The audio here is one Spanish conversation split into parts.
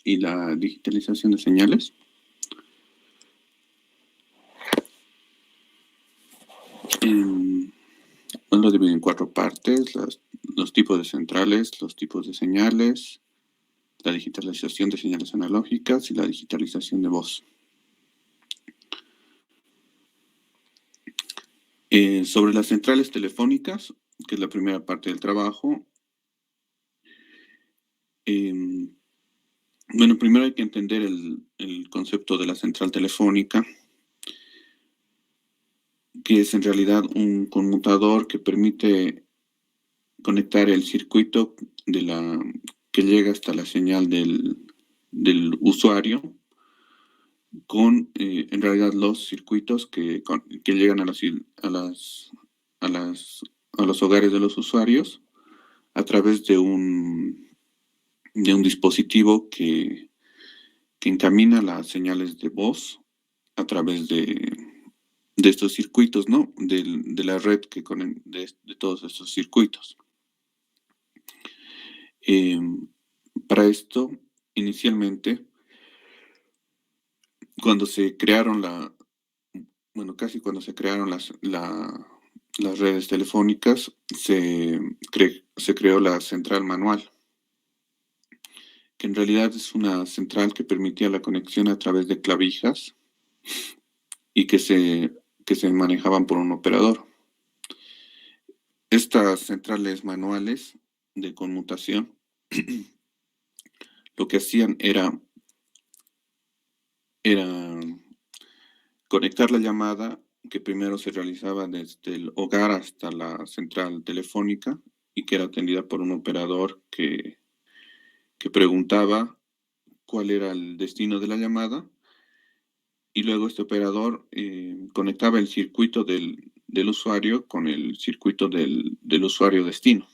y la digitalización de señales. Lo divide en 4 partes: los tipos de centrales, los tipos de señales, la digitalización de señales analógicas y la digitalización de voz. Sobre las centrales telefónicas, que es la primera parte del trabajo, bueno, primero hay que entender el concepto de la central telefónica, que es en realidad un conmutador que permite conectar el circuito que llega hasta la señal del usuario con, en realidad, los circuitos que llegan a los hogares de los usuarios a través de un dispositivo que encamina las señales de voz a través de estos circuitos, ¿no? De la red de todos estos circuitos. Para esto, inicialmente, casi cuando se crearon las redes telefónicas, se creó la central manual, que en realidad es una central que permitía la conexión a través de clavijas y que se manejaban por un operador. Estas centrales manuales de conmutación lo que hacían era conectar la llamada, que primero se realizaba desde el hogar hasta la central telefónica y que era atendida por un operador que preguntaba cuál era el destino de la llamada, y luego este operador conectaba el circuito del usuario con el circuito del usuario destino.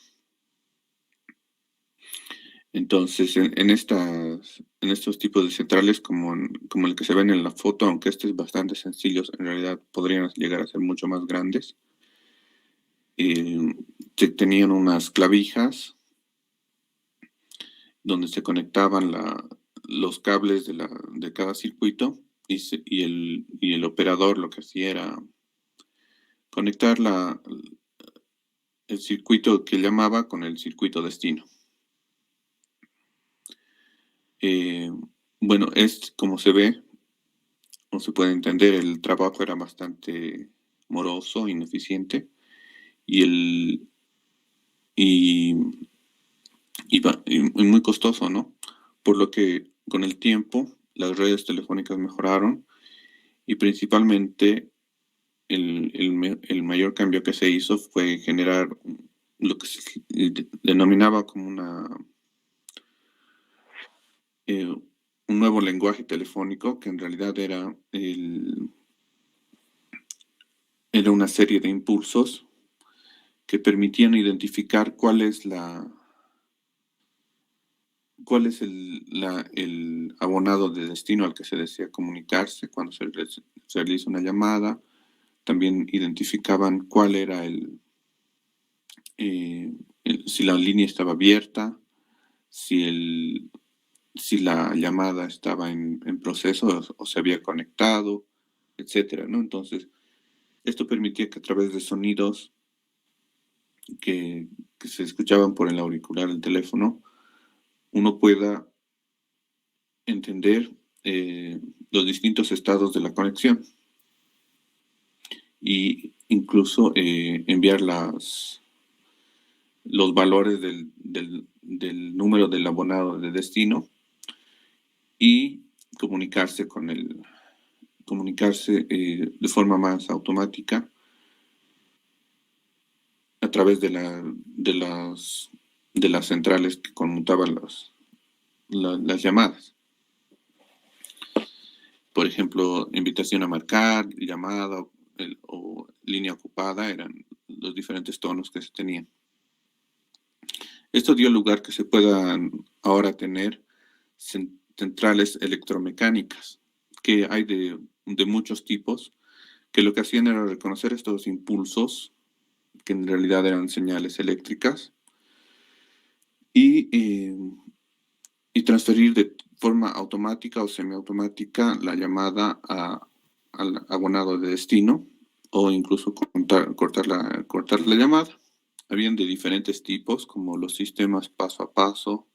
Entonces, en estos tipos de centrales, como el que se ven en la foto, aunque este es bastante sencillo, en realidad podrían llegar a ser mucho más grandes. Tenían unas clavijas donde se conectaban los cables de cada circuito, y el operador lo que hacía era conectar el circuito que llamaba con el circuito destino. Bueno, como se ve o se puede entender, el trabajo era bastante moroso, ineficiente, y muy costoso, ¿no? Por lo que con el tiempo las redes telefónicas mejoraron, y principalmente el mayor cambio que se hizo fue generar lo que se denominaba como un nuevo lenguaje telefónico, que en realidad era una serie de impulsos que permitían identificar cuál es el abonado de destino al que se desea comunicarse cuando se realiza una llamada. También identificaban cuál era si la línea estaba abierta, si la llamada estaba en proceso o se había conectado, etcétera, ¿no? Entonces, esto permitía que a través de sonidos que se escuchaban por el auricular del teléfono, uno pueda entender los distintos estados de la conexión, y incluso enviar los valores del número del abonado de destino, y comunicarse de forma más automática a través de las centrales que conmutaban las llamadas. Por ejemplo, invitación a marcar, llamada o línea ocupada eran los diferentes tonos que se tenían. Esto dio lugar que se puedan ahora tener centrales electromecánicas, que hay de muchos tipos, que lo que hacían era reconocer estos impulsos, que en realidad eran señales eléctricas, y transferir forma automática o semiautomática la llamada al abonado de destino o incluso cortar la llamada. Habían de diferentes tipos, como los sistemas paso a paso,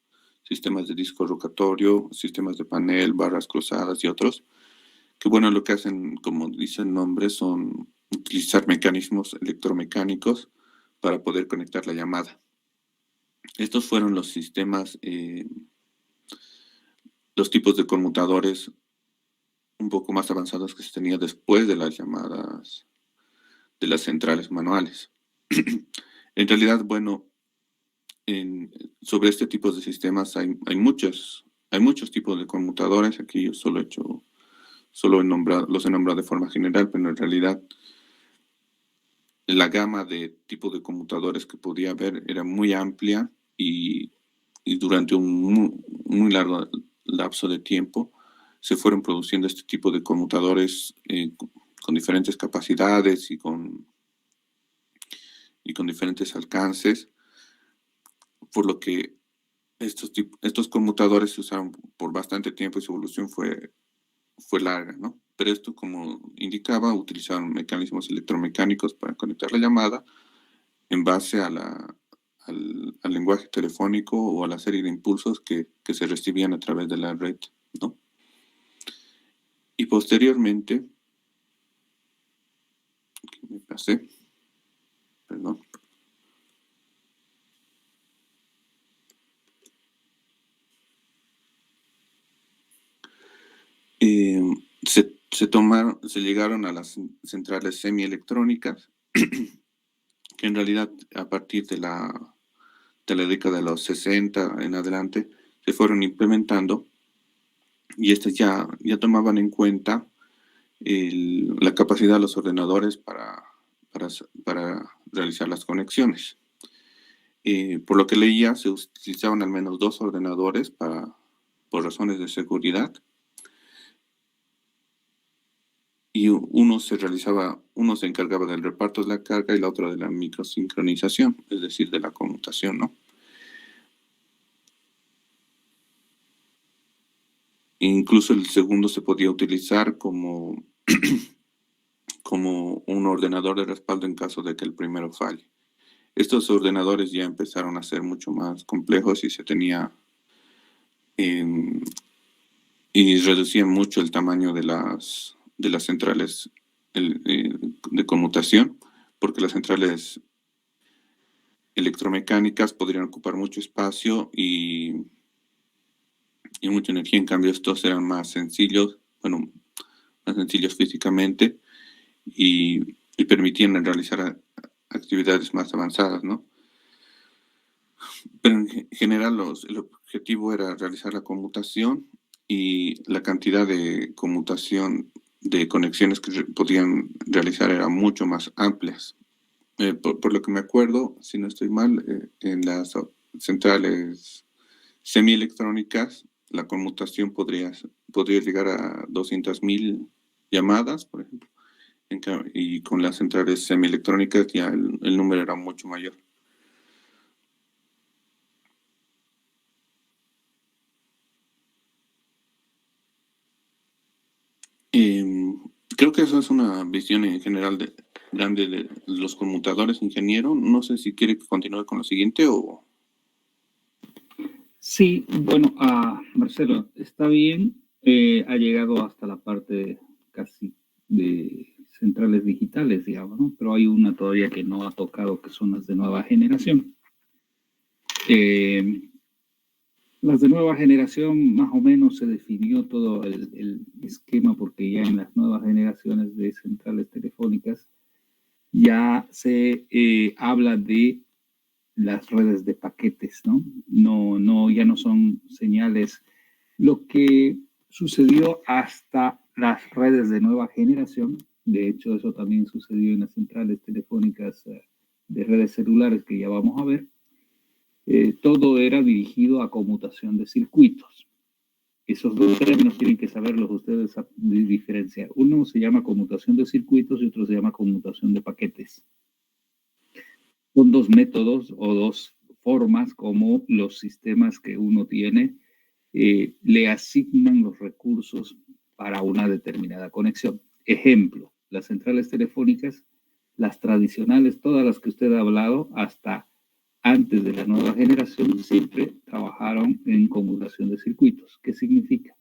sistemas de disco rotatorio, sistemas de panel, barras cruzadas y otros, que bueno, lo que hacen, como dice el nombre, son utilizar mecanismos electromecánicos para poder conectar la llamada. Estos fueron los sistemas, los tipos de conmutadores un poco más avanzados que se tenía después de las llamadas de las centrales manuales. En realidad, bueno, sobre este tipo de sistemas hay muchos tipos de conmutadores. Aquí yo los he nombrado de forma general, pero en realidad la gama de tipos de computadores que podía haber era muy amplia y durante un muy largo lapso de tiempo se fueron produciendo este tipo de computadores con diferentes capacidades y con diferentes alcances, por lo que estos conmutadores se usaron por bastante tiempo y su evolución fue larga, ¿no? Pero esto, como indicaba, utilizaron mecanismos electromecánicos para conectar la llamada en base al lenguaje telefónico o a la serie de impulsos que se recibían a través de la red, ¿no? Y posteriormente, aquí me pasé, perdón. Se llegaron a las centrales semielectrónicas, que en realidad a partir de la década de los 60 en adelante se fueron implementando, y estas ya tomaban en cuenta la capacidad de los ordenadores para realizar las conexiones. Por lo que leía, se utilizaban al menos 2 ordenadores por razones de seguridad, y uno se encargaba del reparto de la carga y la otra de la microsincronización, es decir, de la conmutación, ¿no? Incluso el segundo se podía utilizar como un ordenador de respaldo en caso de que el primero falle. Estos ordenadores ya empezaron a ser mucho más complejos y y reducían mucho el tamaño de las centrales de conmutación, porque las centrales electromecánicas podrían ocupar mucho espacio y mucha energía. En cambio, estos eran más sencillos físicamente y permitían realizar actividades más avanzadas, ¿no? Pero en general el objetivo era realizar la conmutación, y la cantidad de conmutación de conexiones que podían realizar eran mucho más amplias. Por lo que me acuerdo, si no estoy mal, en las centrales semielectrónicas la conmutación podría llegar a 200.000 llamadas, por ejemplo, y con las centrales semielectrónicas ya el número era mucho mayor. Creo que esa es una visión en general grande de los conmutadores, ingeniero. No sé si quiere que continúe con lo siguiente o... Sí, bueno, Marcelo, está bien. Ha llegado hasta la parte casi de centrales digitales, digamos, ¿no? Pero hay una todavía que no ha tocado, que son las de nueva generación. Las de nueva generación, más o menos se definió todo el esquema, porque ya en las nuevas generaciones de centrales telefónicas ya se habla de las redes de paquetes, ¿no? Ya no son señales. Lo que sucedió hasta las redes de nueva generación, de hecho eso también sucedió en las centrales telefónicas de redes celulares que ya vamos a ver, todo era dirigido a conmutación de circuitos. Esos dos términos tienen que saberlos ustedes diferenciar. Uno se llama conmutación de circuitos y otro se llama conmutación de paquetes. Son dos métodos o dos formas como los sistemas que uno tiene le asignan los recursos para una determinada conexión. Ejemplo, las centrales telefónicas, las tradicionales, todas las que usted ha hablado, hasta antes de la nueva generación, siempre trabajaron en conmutación de circuitos. ¿Qué significa?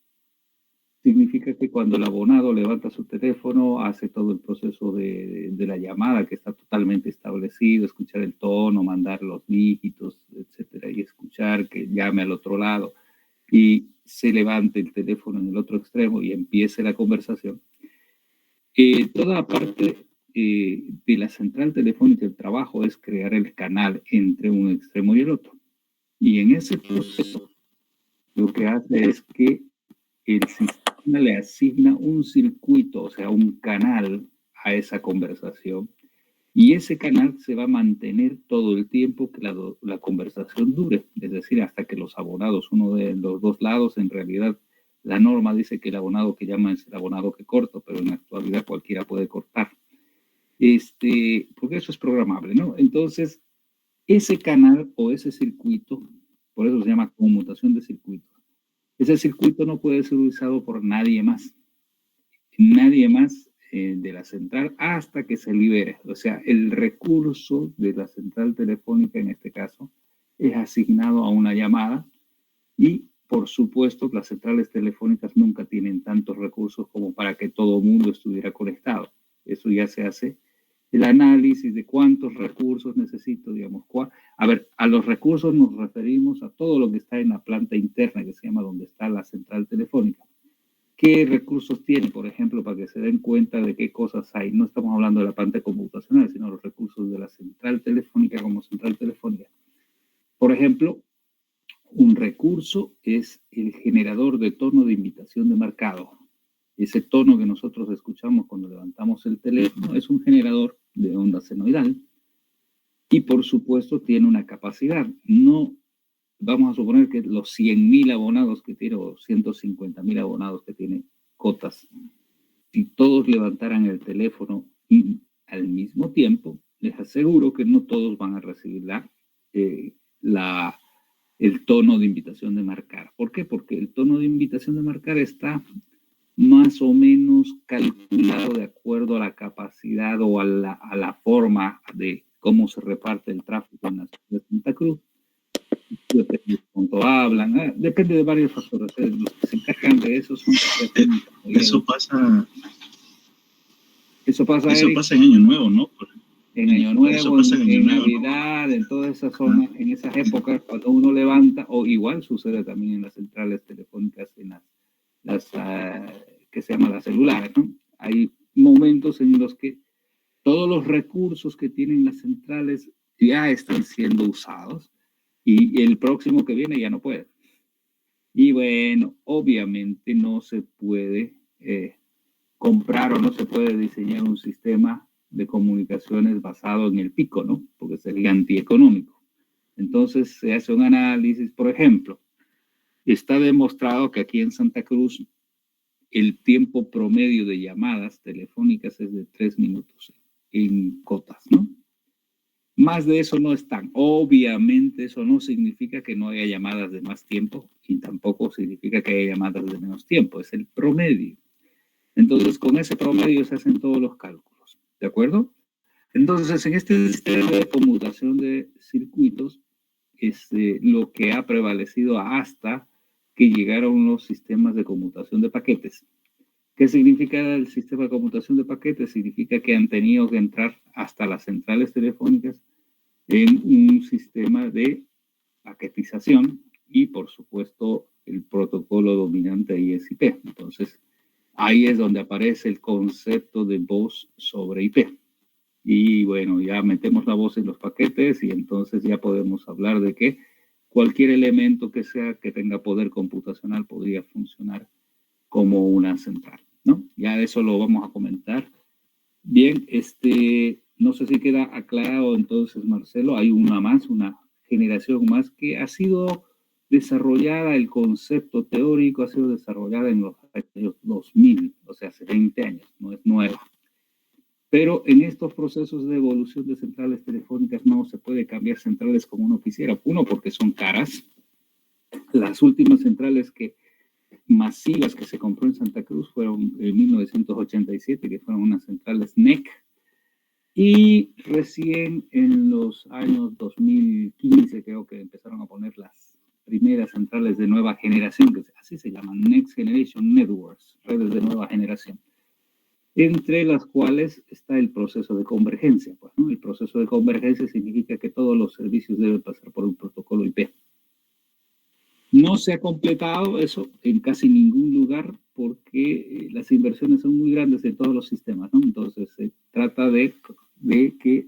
Significa que cuando el abonado levanta su teléfono, hace todo el proceso de la llamada, que está totalmente establecido, escuchar el tono, mandar los dígitos, etcétera, y escuchar que llame al otro lado, y se levante el teléfono en el otro extremo y empiece la conversación. Toda parte de la central telefónica, el trabajo es crear el canal entre un extremo y el otro. Y en ese proceso, lo que hace es que el sistema le asigna un circuito, o sea, un canal a esa conversación. Y ese canal se va a mantener todo el tiempo que la conversación dure, es decir, hasta que los abonados, uno de los dos lados, en realidad la norma dice que el abonado que llama es el abonado que corta, pero en la actualidad cualquiera puede cortar. Porque eso es programable, ¿no? Entonces, ese canal o ese circuito, por eso se llama conmutación de circuitos, ese circuito no puede ser usado por nadie más de la central hasta que se libere. O sea, el recurso de la central telefónica, en este caso, es asignado a una llamada y, por supuesto, las centrales telefónicas nunca tienen tantos recursos como para que todo el mundo estuviera conectado. Eso ya se hace el análisis de cuántos recursos necesito, digamos. A ver, a los recursos nos referimos a todo lo que está en la planta interna, que se llama donde está la central telefónica. ¿Qué recursos tiene, por ejemplo, para que se den cuenta de qué cosas hay? No estamos hablando de la planta computacional, sino los recursos de la central telefónica como central telefónica. Por ejemplo, un recurso es el generador de tono de invitación de marcado. Ese tono que nosotros escuchamos cuando levantamos el teléfono es un generador de onda senoidal y, por supuesto, tiene una capacidad. No vamos a suponer que los 100.000 abonados que tiene o 150.000 abonados que tiene Cotas, si todos levantaran el teléfono al mismo tiempo, les aseguro que no todos van a recibir el tono de invitación de marcar. ¿Por qué? Porque el tono de invitación de marcar está más o menos calculado de acuerdo a la capacidad o a la forma de cómo se reparte el tráfico en la ciudad de Santa Cruz. Depende de cuánto hablan, depende de varios factores. Los que se encargan de eso son... Eso pasa Eric, en Año Nuevo, ¿no? En Año Nuevo, en Navidad, ¿no? En todas esas zonas, en esas épocas, cuando uno levanta, o igual sucede también en las centrales telefónicas, en las que se llaman las celulares, ¿no? Hay momentos en los que todos los recursos que tienen las centrales ya están siendo usados y el próximo que viene ya no puede. Y bueno, obviamente no se puede comprar o no se puede diseñar un sistema de comunicaciones basado en el pico, ¿no? Porque sería antieconómico. Entonces se hace un análisis, por ejemplo, está demostrado que aquí en Santa Cruz el tiempo promedio de llamadas telefónicas es de 3 minutos en Cotas, ¿no? Más de eso no están. Obviamente eso no significa que no haya llamadas de más tiempo y tampoco significa que haya llamadas de menos tiempo, es el promedio. Entonces con ese promedio se hacen todos los cálculos, ¿de acuerdo? Entonces en este sistema de conmutación de circuitos lo que ha prevalecido hasta que llegaron los sistemas de conmutación de paquetes. ¿Qué significa el sistema de conmutación de paquetes? Significa que han tenido que entrar hasta las centrales telefónicas en un sistema de paquetización y, por supuesto, el protocolo dominante ISIP. Entonces, ahí es donde aparece el concepto de voz sobre IP. Y bueno, ya metemos la voz en los paquetes y entonces ya podemos hablar de que cualquier elemento que sea que tenga poder computacional podría funcionar como una central, ¿no? Ya eso lo vamos a comentar. Bien, no sé si queda aclarado entonces, Marcelo, hay una generación más que ha sido desarrollada, el concepto teórico ha sido desarrollada en los años 2000, o sea, hace 20 años, no es nueva. Pero en estos procesos de evolución de centrales telefónicas no se puede cambiar centrales como uno quisiera. Uno, porque son caras. Las últimas centrales masivas que se compró en Santa Cruz fueron en 1987, que fueron unas centrales NEC, y recién en los años 2015 creo que empezaron a poner las primeras centrales de nueva generación, que así se llaman, Next Generation Networks, redes de nueva generación, entre las cuales está el proceso de convergencia. Pues, ¿no? El proceso de convergencia significa que todos los servicios deben pasar por un protocolo IP. No se ha completado eso en casi ningún lugar porque las inversiones son muy grandes en todos los sistemas, ¿no? Entonces se trata de que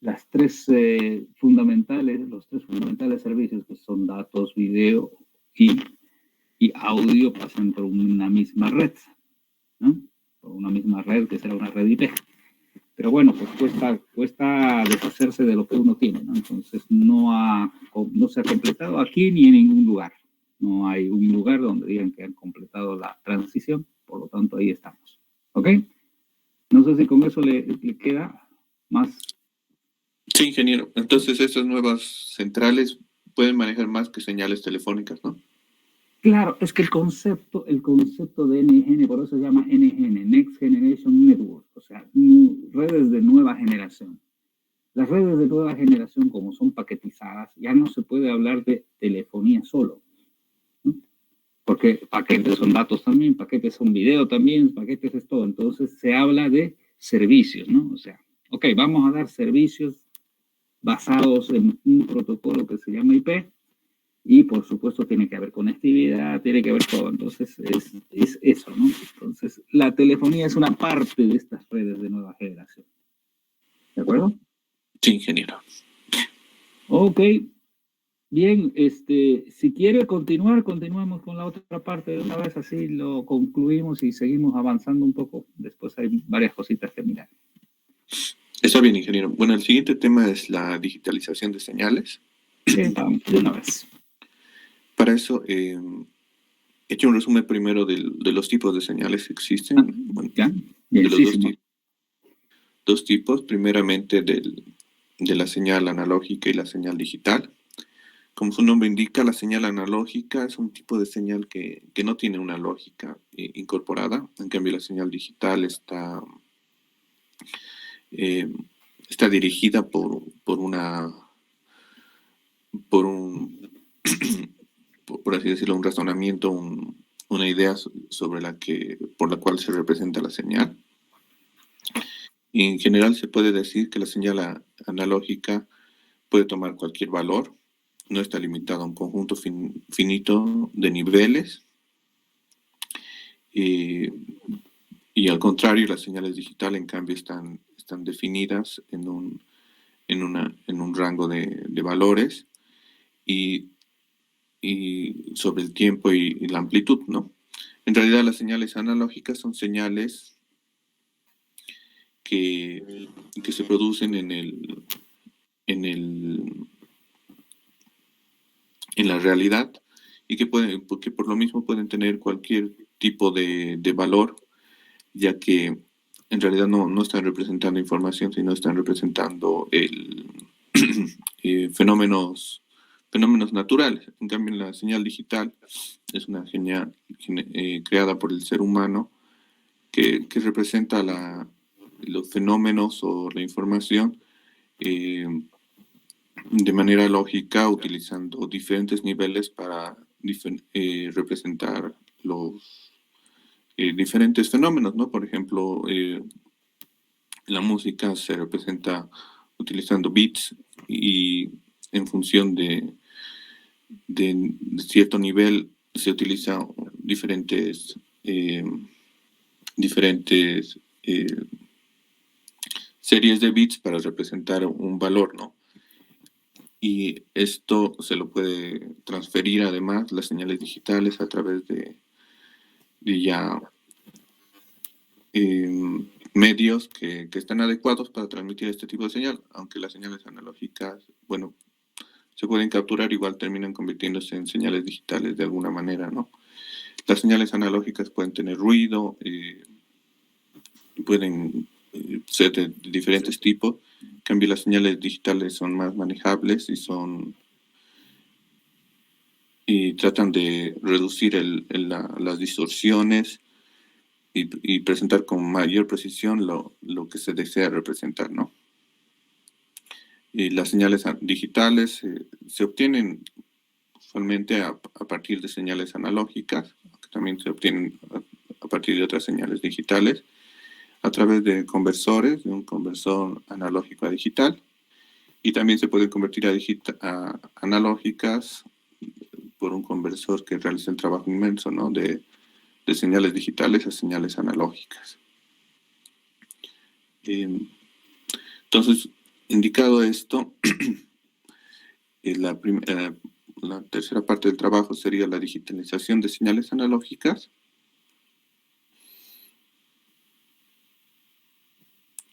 los tres fundamentales servicios, que son datos, video y audio, pasan por una misma red, ¿no? Por una misma red que será una red IP. Pero bueno, pues cuesta deshacerse de lo que uno tiene, ¿no? Entonces no se ha completado aquí ni en ningún lugar. No hay un lugar donde digan que han completado la transición, por lo tanto ahí estamos. ¿Ok? No sé si con eso le queda más. Sí, ingeniero. Entonces estas nuevas centrales pueden manejar más que señales telefónicas, ¿no? Claro, es que el concepto de NGN, por eso se llama NGN, Next Generation Network, o sea, redes de nueva generación. Las redes de nueva generación, como son paquetizadas, ya no se puede hablar de telefonía solo, ¿no? Porque paquetes son datos también, paquetes son video también, paquetes es todo. Entonces se habla de servicios, ¿no? O sea, ok, vamos a dar servicios basados en un protocolo que se llama IP, y por supuesto tiene que haber conectividad, tiene que haber todo. Entonces es eso, ¿no? Entonces la telefonía es una parte de estas redes de nueva generación. ¿De acuerdo? Sí, ingeniero. Ok. Bien, si quiere continuamos con la otra parte de una vez, así lo concluimos y seguimos avanzando un poco. Después hay varias cositas que mirar. Está bien, ingeniero. Bueno, el siguiente tema es la digitalización de señales. Vamos de una vez. Para eso, he hecho un resumen primero de los tipos de señales que existen. Bueno, ¿Ya? de los Bienísimo. dos tipos. Primeramente, de la señal analógica y la señal digital. Como su nombre indica, la señal analógica es un tipo de señal que no tiene una lógica incorporada. En cambio, la señal digital está dirigida por así decirlo, un razonamiento, una idea por la cual se representa la señal. Y en general se puede decir que la señal analógica puede tomar cualquier valor, no está limitada a un conjunto finito de niveles, y al contrario, las señales digitales en cambio están definidas en un rango de valores y sobre el tiempo y la amplitud, ¿no? En realidad las señales analógicas son señales que se producen en la realidad y que por lo mismo pueden tener cualquier tipo de valor, ya que en realidad no están representando información, sino están representando fenómenos naturales. En cambio, la señal digital es una señal creada por el ser humano que representa los fenómenos o la información de manera lógica, utilizando diferentes niveles para representar los diferentes fenómenos, ¿no? Por ejemplo, la música se representa utilizando bits y en función de cierto nivel se utilizan diferentes series de bits para representar un valor, ¿no? Y esto se lo puede transferir además las señales digitales a través de ya medios que están adecuados para transmitir este tipo de señal, aunque las señales analógicas, bueno, se pueden capturar, igual terminan convirtiéndose en señales digitales de alguna manera, ¿no? Las señales analógicas pueden tener ruido, pueden ser de diferentes tipos. En cambio, las señales digitales son más manejables y son, digamos, más y tratan de reducir las distorsiones y presentar con mayor precisión lo que se desea representar, ¿no? Y las señales digitales se obtienen usualmente a partir de señales analógicas, que también se obtienen a partir de otras señales digitales, a través de conversores, de un conversor analógico a digital, y también se pueden convertir a analógicas por un conversor que realiza el trabajo inmenso, ¿no? De señales digitales a señales analógicas. Entonces, indicado esto, la tercera parte del trabajo sería la digitalización de señales analógicas,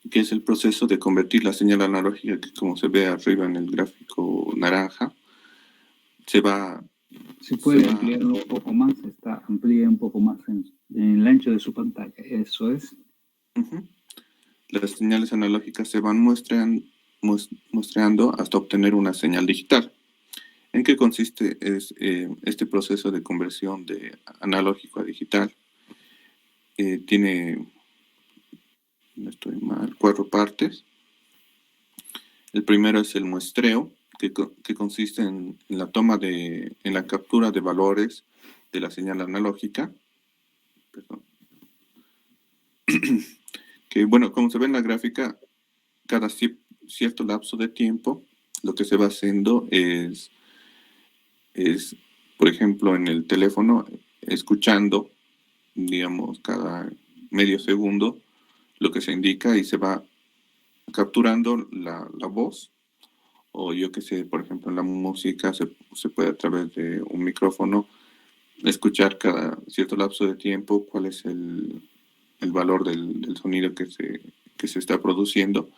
que es el proceso de convertir la señal analógica, que como se ve arriba en el gráfico naranja, se va... Si puede ampliarlo un poco más, amplía un poco más en el ancho de su pantalla, eso es. Las señales analógicas se van muestreando hasta obtener una señal digital. ¿En qué consiste este proceso de conversión de analógico a digital? Tiene, no estoy mal, 4 partes. El primero es el muestreo, que consiste en la en la captura de valores de la señal analógica. Perdón. Que bueno, como se ve en la gráfica, cada cierto lapso de tiempo, lo que se va haciendo es, por ejemplo, en el teléfono, escuchando, digamos, cada medio segundo, lo que se indica y se va capturando la voz, o yo que sé, por ejemplo, en la música se puede a través de un micrófono escuchar cada cierto lapso de tiempo cuál es el valor del sonido que se está produciendo,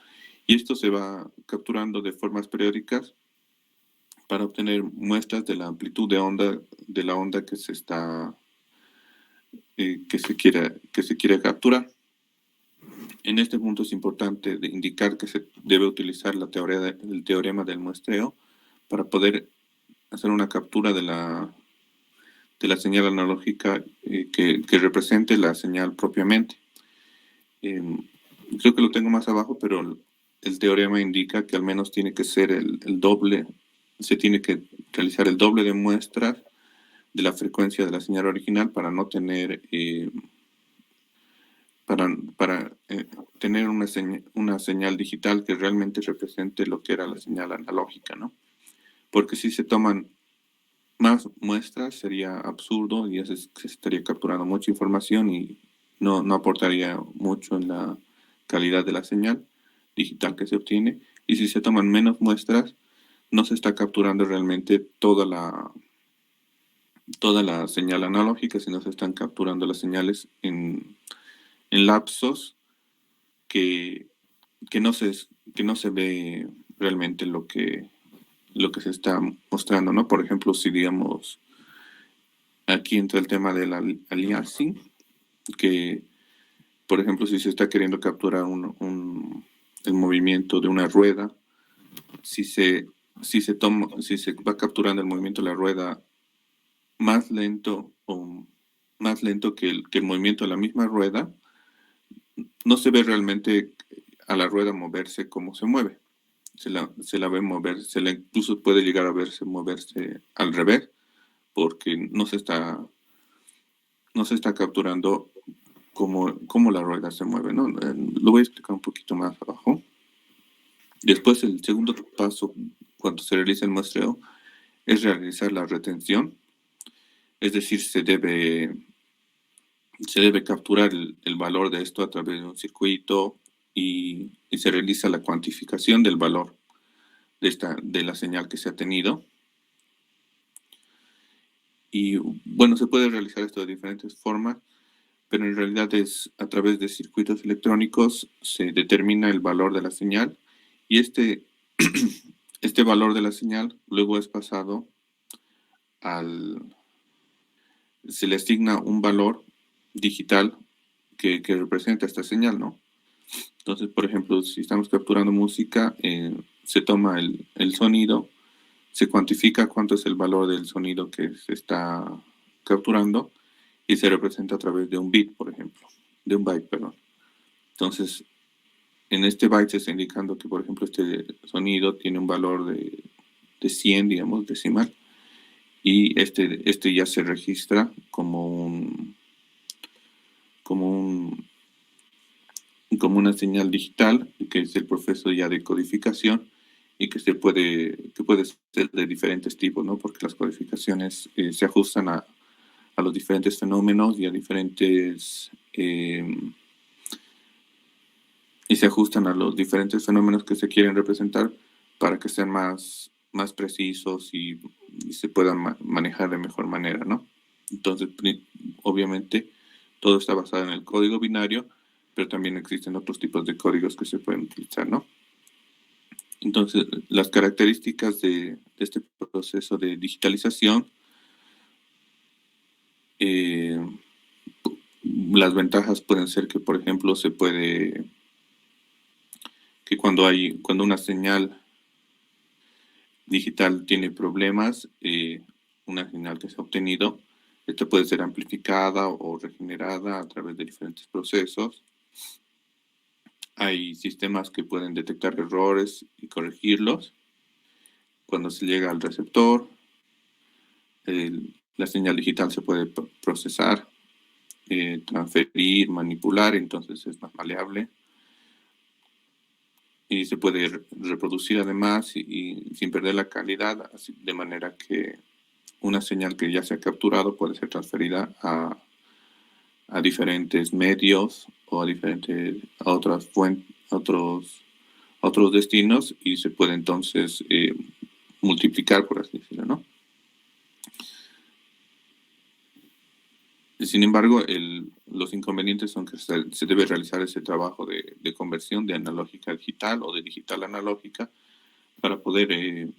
y esto se va capturando de formas periódicas para obtener muestras de la amplitud de la onda que se está que se quiere capturar. En este punto es importante indicar que se debe utilizar el teorema del muestreo para poder hacer una captura de la señal analógica que represente la señal propiamente. Creo que lo tengo más abajo, pero el teorema indica que al menos tiene que ser el doble, se tiene que realizar el doble de muestras de la frecuencia de la señal original para no tener tener una señal digital que realmente represente lo que era la señal analógica, ¿no? Porque si se toman más muestras sería absurdo y se estaría capturando mucha información y no aportaría mucho en la calidad de la señal digital que se obtiene. Y si se toman menos muestras, no se está capturando realmente toda la señal analógica, sino se están capturando las señales en lapsos que no se ve realmente lo que se está mostrando, ¿no? Por ejemplo, si digamos, aquí entra el tema del aliasing, que, por ejemplo, si se está queriendo capturar el movimiento de una rueda, si se va capturando el movimiento de la rueda más lento que el movimiento de la misma rueda, no se ve realmente a la rueda moverse como se mueve. Se la ve mover, incluso puede llegar a moverse al revés, porque no se está capturando cómo la rueda se mueve, ¿no? Lo voy a explicar un poquito más abajo. Después, el segundo paso, cuando se realiza el muestreo, es realizar la retención. Es decir, se debe capturar el valor de esto a través de un circuito y se realiza la cuantificación del valor de la señal que se ha tenido. Y bueno, se puede realizar esto de diferentes formas, pero en realidad es a través de circuitos electrónicos se determina el valor de la señal y este valor de la señal luego es pasado se le asigna un valor digital que representa esta señal, ¿no? Entonces, por ejemplo, si estamos capturando música, se toma el sonido se cuantifica cuánto es el valor del sonido que se está capturando y se representa a través de un bit, por ejemplo, de un byte, perdón. Entonces, en este byte se está indicando que, por ejemplo, este sonido tiene un valor de 100, digamos, decimal, y este ya se registra como una señal digital, que es el proceso ya de codificación, y que puede ser de diferentes tipos, ¿no? Porque las codificaciones se ajustan a los diferentes fenómenos y a diferentes y se ajustan a los diferentes fenómenos que se quieren representar para que sean más precisos y se puedan manejar de mejor manera, ¿no? Entonces, obviamente, todo está basado en el código binario, pero también existen otros tipos de códigos que se pueden utilizar, ¿no? Entonces, las características de este proceso de digitalización, las ventajas pueden ser que, por ejemplo, que cuando una señal digital tiene problemas, una señal que se ha obtenido, esta puede ser amplificada o regenerada a través de diferentes procesos. Hay sistemas que pueden detectar errores y corregirlos. Cuando se llega al receptor, la señal digital se puede procesar, transferir, manipular, entonces es más maleable. Y se puede reproducir además y sin perder la calidad, así, de manera que una señal que ya se ha capturado puede ser transferida a diferentes medios o a otras fuentes, otros destinos, y se puede entonces multiplicar, por así decirlo, ¿no? Sin embargo, los inconvenientes son que se debe realizar ese trabajo de conversión de analógica a digital o de digital a analógica para poder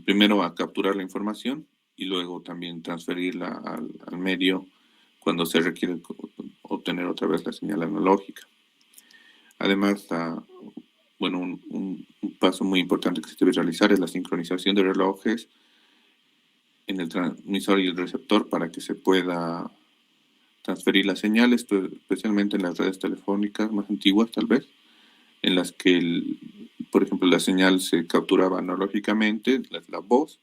primero a capturar la información y luego también transferirla al medio cuando se requiere obtener otra vez la señal analógica. Además, un paso muy importante que se debe realizar es la sincronización de relojes en el transmisor y el receptor para que se pueda transferir la señal, esto especialmente en las redes telefónicas más antiguas tal vez, en las que, por ejemplo, la señal se capturaba analógicamente, la voz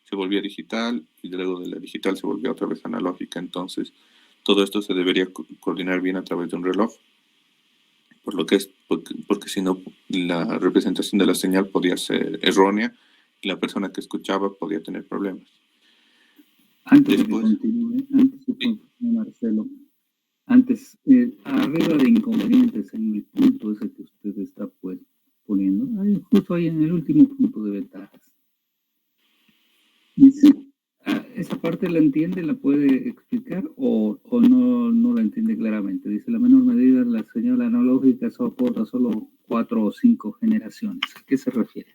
se volvía digital y luego de la digital se volvía otra vez analógica. Entonces, todo esto se debería coordinar bien a través de un reloj, porque si no, la representación de la señal podía ser errónea y la persona que escuchaba podía tener problemas. Antes de que continúe, Marcelo, arriba de inconvenientes en el punto ese que usted está poniendo, justo ahí en el último punto de ventajas. Dice, ¿esa parte la entiende, la puede explicar o no la entiende claramente? Dice, la menor medida la señal analógica soporta solo 4 o 5 generaciones. ¿A qué se refiere?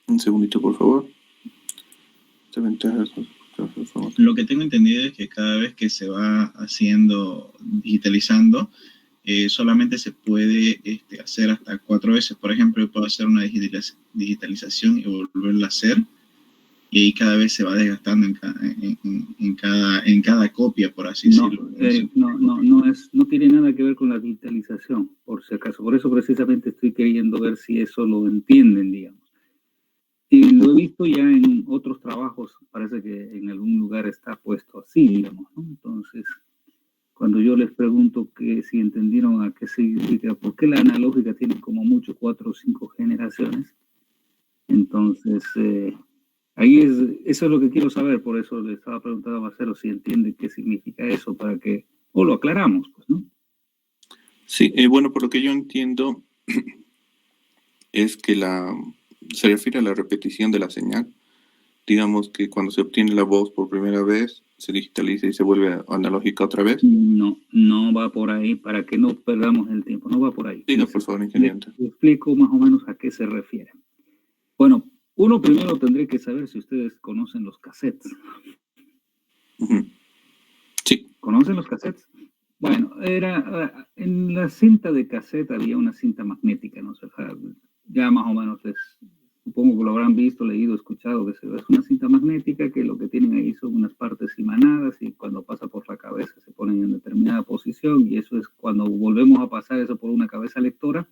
Un segundito, por favor. Lo que tengo entendido es que cada vez que se va digitalizando, solamente se puede hacer hasta 4 veces. Por ejemplo, yo puedo hacer una digitalización y volverla a hacer, y ahí cada vez se va desgastando en cada copia, por así decirlo. No tiene nada que ver con la digitalización, por si acaso. Por eso precisamente estoy queriendo ver si eso lo entienden, digamos. Y lo he visto ya en otros trabajos, parece que en algún lugar está puesto así, digamos, ¿no? Entonces, cuando yo les pregunto si entendieron a qué significa, por qué la analógica tiene como mucho 4 o 5 generaciones, entonces, eso es lo que quiero saber, por eso le estaba preguntando a Marcelo si entiende qué significa eso, para que, o lo aclaramos, pues, ¿no? Sí, bueno, por lo que yo entiendo, es que se refiere a la repetición de la señal. Digamos que cuando se obtiene la voz por primera vez, se digitaliza y se vuelve analógica otra vez. No va por ahí, para que no perdamos el tiempo, no va por ahí. Diga, por favor, ingeniero. Le explico más o menos a qué se refiere. Bueno, uno primero tendría que saber si ustedes conocen los cassettes. Uh-huh. Sí. ¿Conocen los cassettes? Bueno, en la cinta de cassette había una cinta magnética, ¿no? O sea, ya más o menos supongo que lo habrán visto, leído, escuchado, que es una cinta magnética que lo que tienen ahí son unas partes imanadas y cuando pasa por la cabeza se ponen en determinada posición y eso es cuando volvemos a pasar eso por una cabeza lectora,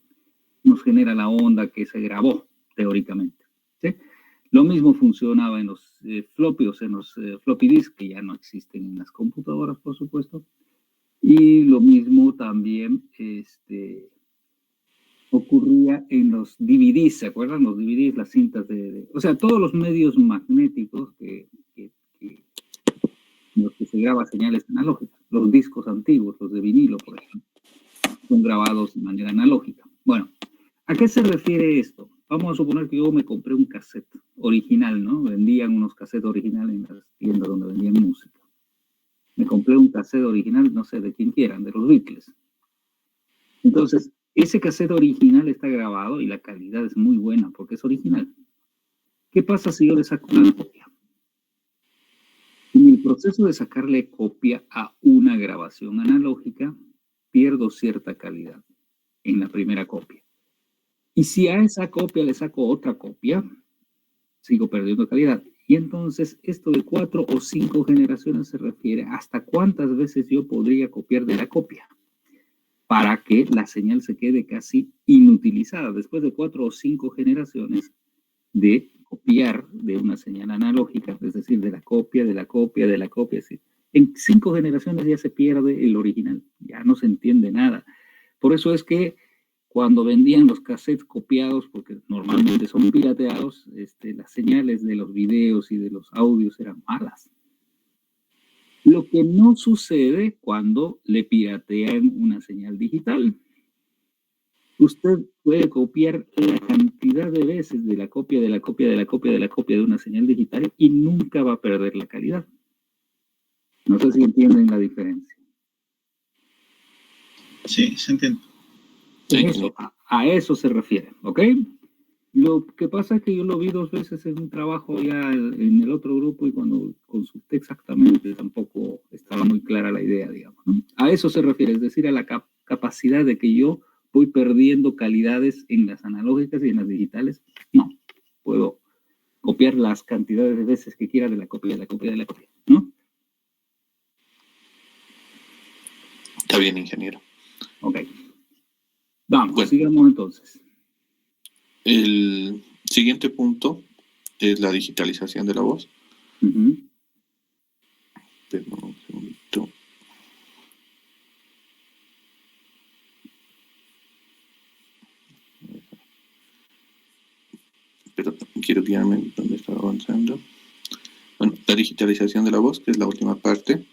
nos genera la onda que se grabó teóricamente, ¿sí? Lo mismo funcionaba en los floppy, o sea, en los floppy disk, que ya no existen en las computadoras, por supuesto. Y lo mismo también ocurría en los DVDs, ¿se acuerdan? Los DVDs, las cintas o sea, todos los medios magnéticos en los que se graba señales analógicas. Los discos antiguos, los de vinilo, por ejemplo, son grabados de manera analógica. Bueno, ¿a qué se refiere esto? Vamos a suponer que yo me compré un cassette original, ¿no? Vendían unos cassettes originales en las tiendas donde vendían música. Me compré un cassette original, no sé, de quién quieran, de los Beatles. Entonces, ese cassette original está grabado y la calidad es muy buena porque es original. ¿Qué pasa si yo le saco una copia? En el proceso de sacarle copia a una grabación analógica, pierdo cierta calidad en la primera copia. Y si a esa copia le saco otra copia, sigo perdiendo calidad. Y entonces esto de 4 o 5 generaciones se refiere hasta cuántas veces yo podría copiar de la copia para que la señal se quede casi inutilizada después de 4 o 5 generaciones de copiar de una señal analógica, es decir, de la copia, de la copia, de la copia. ¿Sí? En 5 generaciones ya se pierde el original, ya no se entiende nada. Por eso es que cuando vendían los cassettes copiados, porque normalmente son pirateados, las señales de los videos y de los audios eran malas. Lo que no sucede cuando le piratean una señal digital. Usted puede copiar la cantidad de veces de la copia, de la copia, de la copia, de la copia de una señal digital y nunca va a perder la calidad. No sé si entienden la diferencia. Sí, se entiende. Eso, a eso se refiere, ¿ok? Lo que pasa es que yo lo vi 2 veces en un trabajo ya en el otro grupo y cuando consulté exactamente tampoco estaba muy clara la idea, digamos, ¿no? A eso se refiere, es decir, a la capacidad de que yo voy perdiendo calidades en las analógicas y en las digitales. No, puedo copiar las cantidades de veces que quiera de la copia, de la copia, de la copia, ¿no? Está bien, ingeniero. Ok. Vamos, bueno, sigamos entonces. El siguiente punto es la digitalización de la voz. Pero un segundito. Pero quiero guiarme donde estaba avanzando. Bueno, la digitalización de la voz, que es la última parte.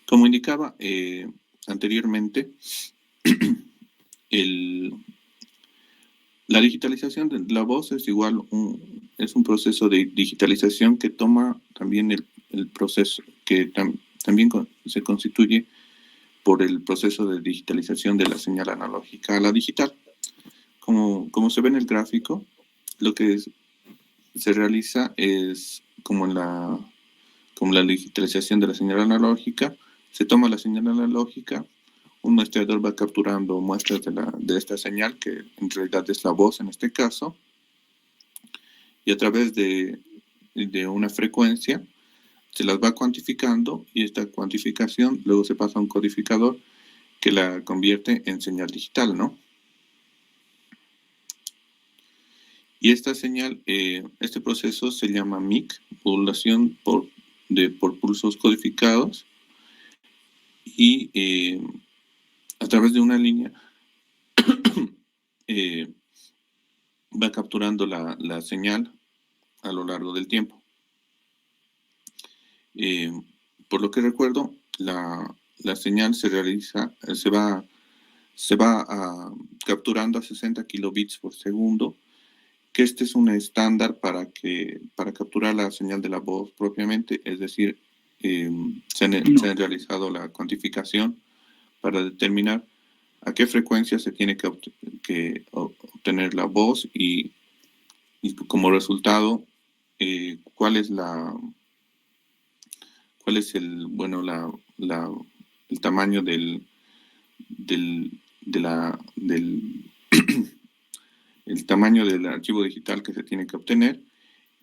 Como indicaba anteriormente, la digitalización de la voz es igual es un proceso de digitalización que toma también el proceso que también se constituye por el proceso de digitalización de la señal analógica a la digital. Como se ve en el gráfico, lo que se realiza es como la digitalización de la señal analógica, se toma la señal analógica, un muestreador va capturando muestras de esta señal, que en realidad es la voz en este caso, y a través de una frecuencia se las va cuantificando y esta cuantificación luego se pasa a un codificador que la convierte en señal digital, ¿no? Y esta señal, este proceso se llama MIC, modulación por pulsos codificados, y a través de una línea va capturando la señal a lo largo del tiempo. Por lo que recuerdo, la señal se va capturando a 60 kilobits por segundo, que este es un estándar para capturar la señal de la voz propiamente, es decir, se ha realizado la cuantificación para determinar a qué frecuencia se tiene que obtener la voz y como resultado cuál es la el tamaño del el tamaño del archivo digital que se tiene que obtener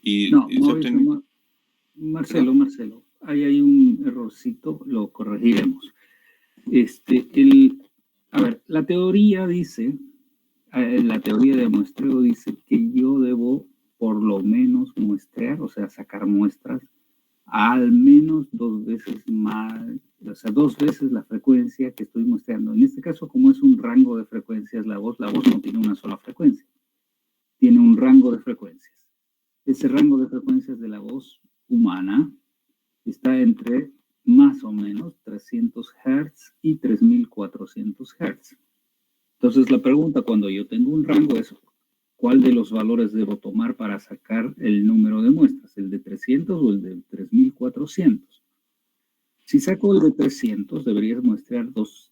y No, se Mauricio, obtiene. Marcelo, ahí hay un errorcito, lo corregiremos. A ver, la teoría dice, la teoría de muestreo dice que yo debo por lo menos muestrear, o sea, sacar muestras al menos 2 veces más, o sea, 2 veces la frecuencia que estoy muestreando. En este caso, como es un rango de frecuencias la voz no tiene una sola frecuencia, tiene un rango de frecuencias. Ese rango de frecuencias de la voz humana está entre más o menos 300 Hz y 3400 Hz. Entonces la pregunta cuando yo tengo un rango es, ¿cuál de los valores debo tomar para sacar el número de muestras? ¿El de 300 o el de 3400? Si saco el de 300, deberías muestrear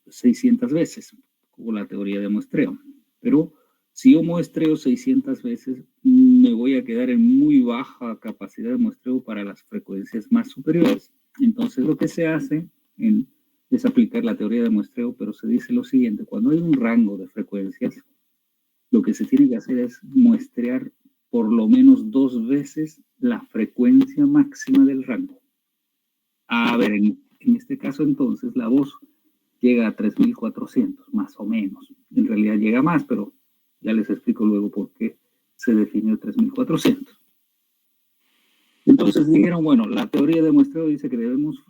600 veces, como la teoría de muestreo. Pero si yo muestreo 600 veces, me voy a quedar en muy baja capacidad de muestreo para las frecuencias más superiores. Entonces lo que se hace es aplicar la teoría de muestreo, pero se dice lo siguiente: cuando hay un rango de frecuencias, lo que se tiene que hacer es muestrear por lo menos 2 veces la frecuencia máxima del rango. A ver, en este caso entonces la voz llega a 3400, más o menos. En realidad llega más, pero ya les explico luego por qué se definió 3400. Entonces dijeron, bueno, la teoría de muestreo dice que debemos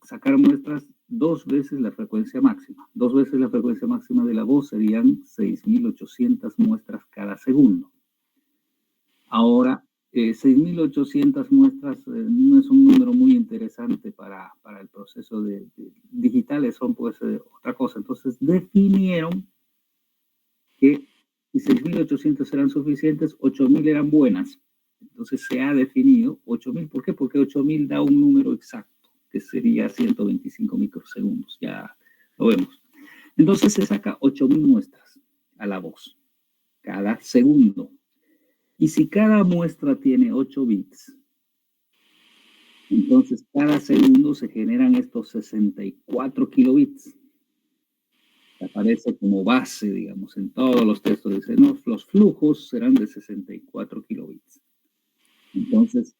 sacar muestras 2 veces la frecuencia máxima. 2 veces la frecuencia máxima de la voz serían 6800 muestras cada segundo. Ahora, 6.800 muestras no es un número muy interesante para el proceso de digitales, son pues otra cosa. Entonces definieron que si 6.800 eran suficientes, 8.000 eran buenas. Entonces se ha definido 8.000. ¿Por qué? Porque 8.000 da un número exacto, que sería 125 microsegundos. Ya lo vemos. Entonces se saca 8.000 muestras a la voz cada segundo. Y si cada muestra tiene 8 bits, entonces cada segundo se generan estos 64 kilobits. Aparece como base, digamos, en todos los textos. Dice, no, los flujos serán de 64 kilobits. Entonces,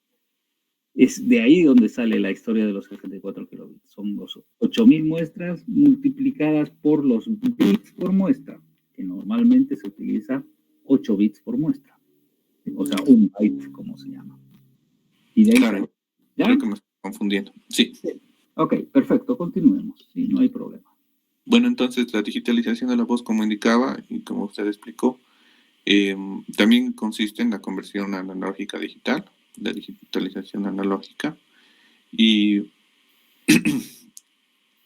es de ahí donde sale la historia de los 64 kilobits. Son los 8.000 muestras multiplicadas por los bits por muestra, que normalmente se utiliza 8 bits por muestra. O sea, un byte, como se llama. Y de ahí Claro, ¿ya? Creo que me estoy confundiendo. Sí. Ok, perfecto, continuemos. Sí, no hay problema. Bueno, entonces la digitalización de la voz, como indicaba y como usted explicó, también consiste en la conversión analógica a digital, la digitalización analógica, y,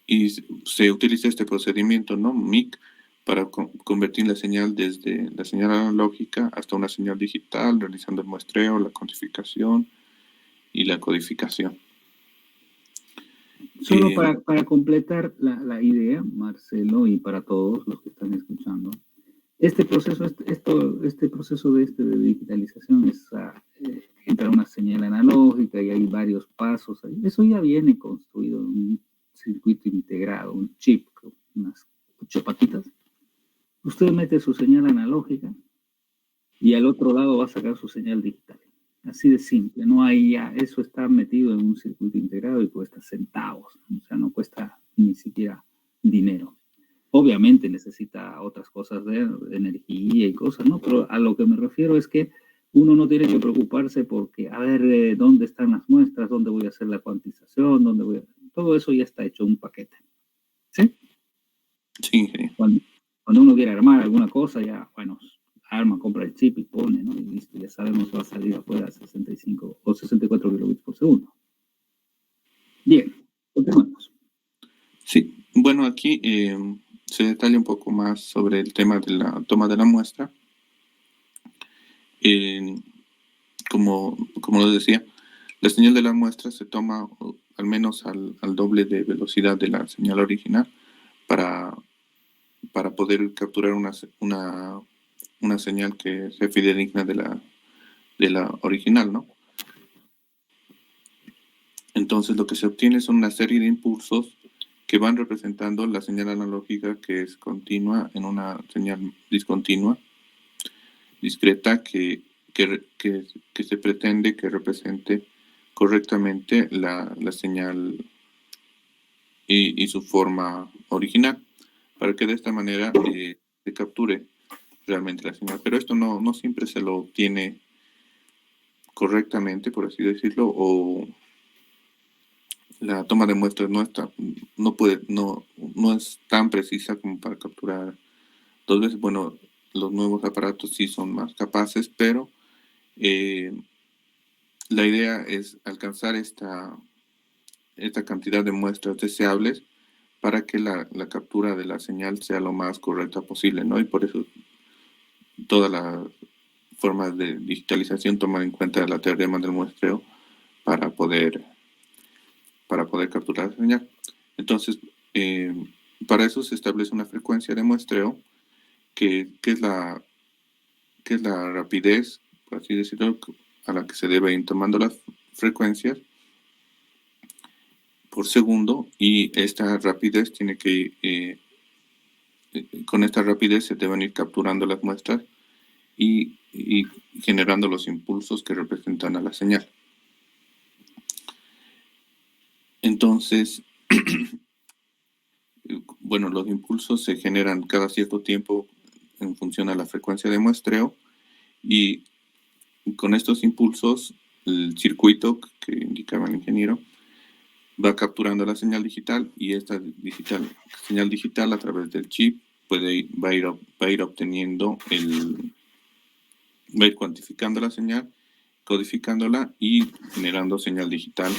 y se utiliza este procedimiento, ¿no? MIC, para convertir la señal desde la señal analógica hasta una señal digital, realizando el muestreo, la cuantificación y la codificación. Solo para completar la idea, Marcelo, y para todos los que están escuchando, este proceso de digitalización es entra una señal analógica y hay varios pasos. Eso ya viene construido en un circuito integrado, un chip, unas 8 patitas. Usted mete su señal analógica y al otro lado va a sacar su señal digital. Así de simple, no hay ya, eso está metido en un circuito integrado y cuesta centavos, o sea, no cuesta ni siquiera dinero. Obviamente necesita otras cosas de energía y cosas, ¿no? Pero a lo que me refiero es que uno no tiene que preocuparse porque, a ver, ¿dónde están las muestras? ¿Dónde voy a hacer la cuantización? Todo eso ya está hecho en un paquete. ¿Sí? Sí. Cuando uno quiere armar alguna cosa, ya, bueno, arma, compra el chip y pone, ¿no? Y listo, ya sabemos que va a salir afuera 65 o 64 kilobits por segundo. Bien, continuemos. Sí, bueno, aquí se detalla un poco más sobre el tema de la toma de la muestra. Como lo decía, la señal de la muestra se toma al menos al doble de velocidad de la señal original para poder capturar una señal que sea fidedigna de la original, ¿no? Entonces lo que se obtiene son una serie de impulsos que van representando la señal analógica que es continua en una señal discontinua, discreta, que se pretende que represente correctamente la señal y su forma original, para que de esta manera se capture realmente la señal. Pero esto no siempre se lo obtiene correctamente, por así decirlo, o la toma de muestras no es tan precisa como para capturar dos veces. Bueno, los nuevos aparatos sí son más capaces, pero la idea es alcanzar esta cantidad de muestras deseables para que la captura de la señal sea lo más correcta posible, ¿no? Y por eso todas las formas de digitalización toman en cuenta la teorema del muestreo para poder capturar la señal. Entonces, para eso se establece una frecuencia de muestreo que es la rapidez, por así decirlo, a la que se debe ir tomando las frecuencias por segundo, y esta rapidez tiene que con esta rapidez se deben ir capturando las muestras y generando los impulsos que representan a la señal. Entonces, bueno, los impulsos se generan cada cierto tiempo en función a la frecuencia de muestreo, y con estos impulsos el circuito que indicaba el ingeniero va capturando la señal digital, y esta señal digital a través del chip va a ir obteniendo va a ir cuantificando la señal, codificándola y generando señal digital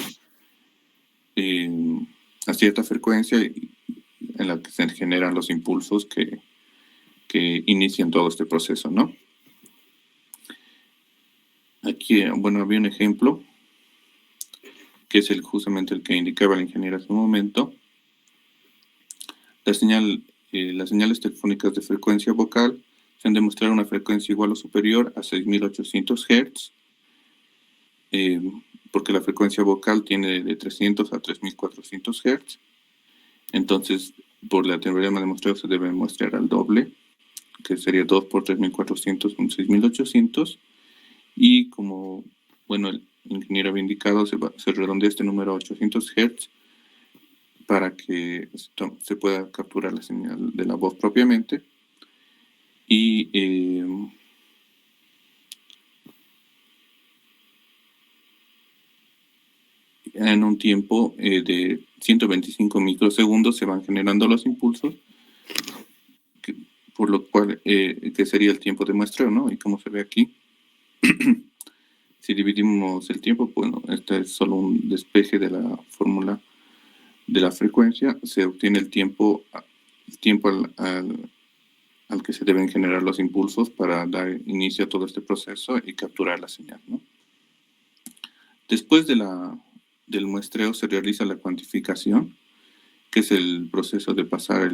a cierta frecuencia en la que se generan los impulsos que inician todo este proceso, ¿no? Aquí, bueno, había un ejemplo que es justamente el que indicaba el ingeniero hace un momento. Las señales telefónicas de frecuencia vocal se han demostrado una frecuencia igual o superior a 6.800 Hz, porque la frecuencia vocal tiene de 300 a 3.400 Hz. Entonces, por la teorema de muestreo se debe muestrear al doble, que sería 2 por 3.400 son 6.800. Y como, bueno, el ingeniero había indicado, se redondea este número a 800 Hz para que se pueda capturar la señal de la voz propiamente. Y en un tiempo de 125 microsegundos se van generando los impulsos, por lo cual que sería el tiempo de muestreo, ¿no? Y como se ve aquí, si dividimos el tiempo, bueno, este es solo un despeje de la fórmula de la frecuencia, se obtiene el tiempo al que se deben generar los impulsos para dar inicio a todo este proceso y capturar la señal, ¿no? Después del muestreo se realiza la cuantificación, que es el proceso de pasar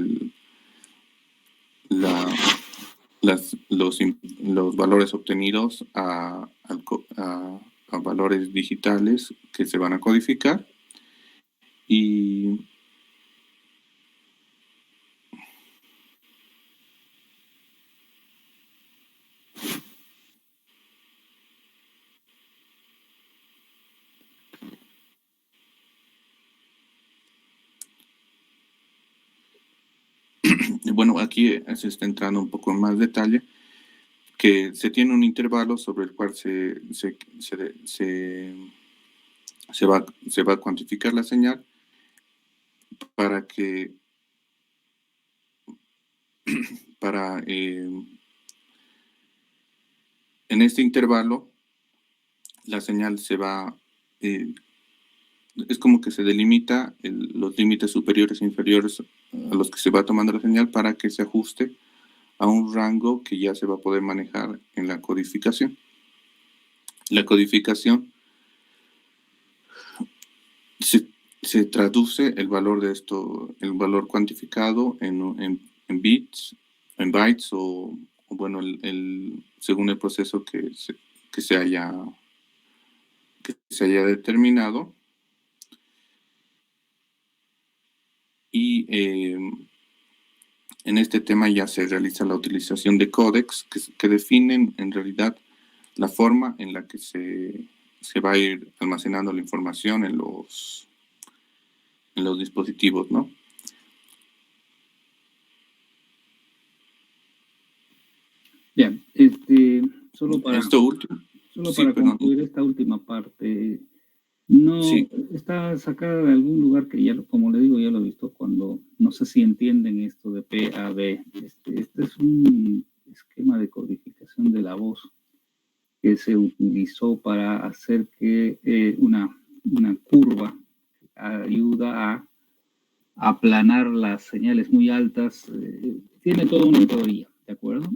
los valores obtenidos a valores digitales que se van a codificar. Y bueno, aquí se está entrando un poco en más detalle, que se tiene un intervalo sobre el cual se va a cuantificar la señal para en este intervalo la señal es como que se delimita los límites superiores e inferiores a los que se va tomando la señal para que se ajuste a un rango que ya se va a poder manejar en la codificación. La codificación se traduce el valor de esto, el valor cuantificado en bits, en bytes, o bueno, según el proceso que se haya determinado. y en este tema ya se realiza la utilización de códecs que definen en realidad la forma en la que se va a ir almacenando la información en los dispositivos, ¿no? Bien, solo para Esto último. Solo Sí, para perdón. concluir esta última parte, no Sí. está sacada de algún lugar que ya, como le digo, ya lo he visto cuando, no sé si entienden esto de PAB. Este es un esquema de codificación de la voz que se utilizó para hacer que una curva ayuda a aplanar las señales muy altas. Tiene toda una teoría, ¿de acuerdo?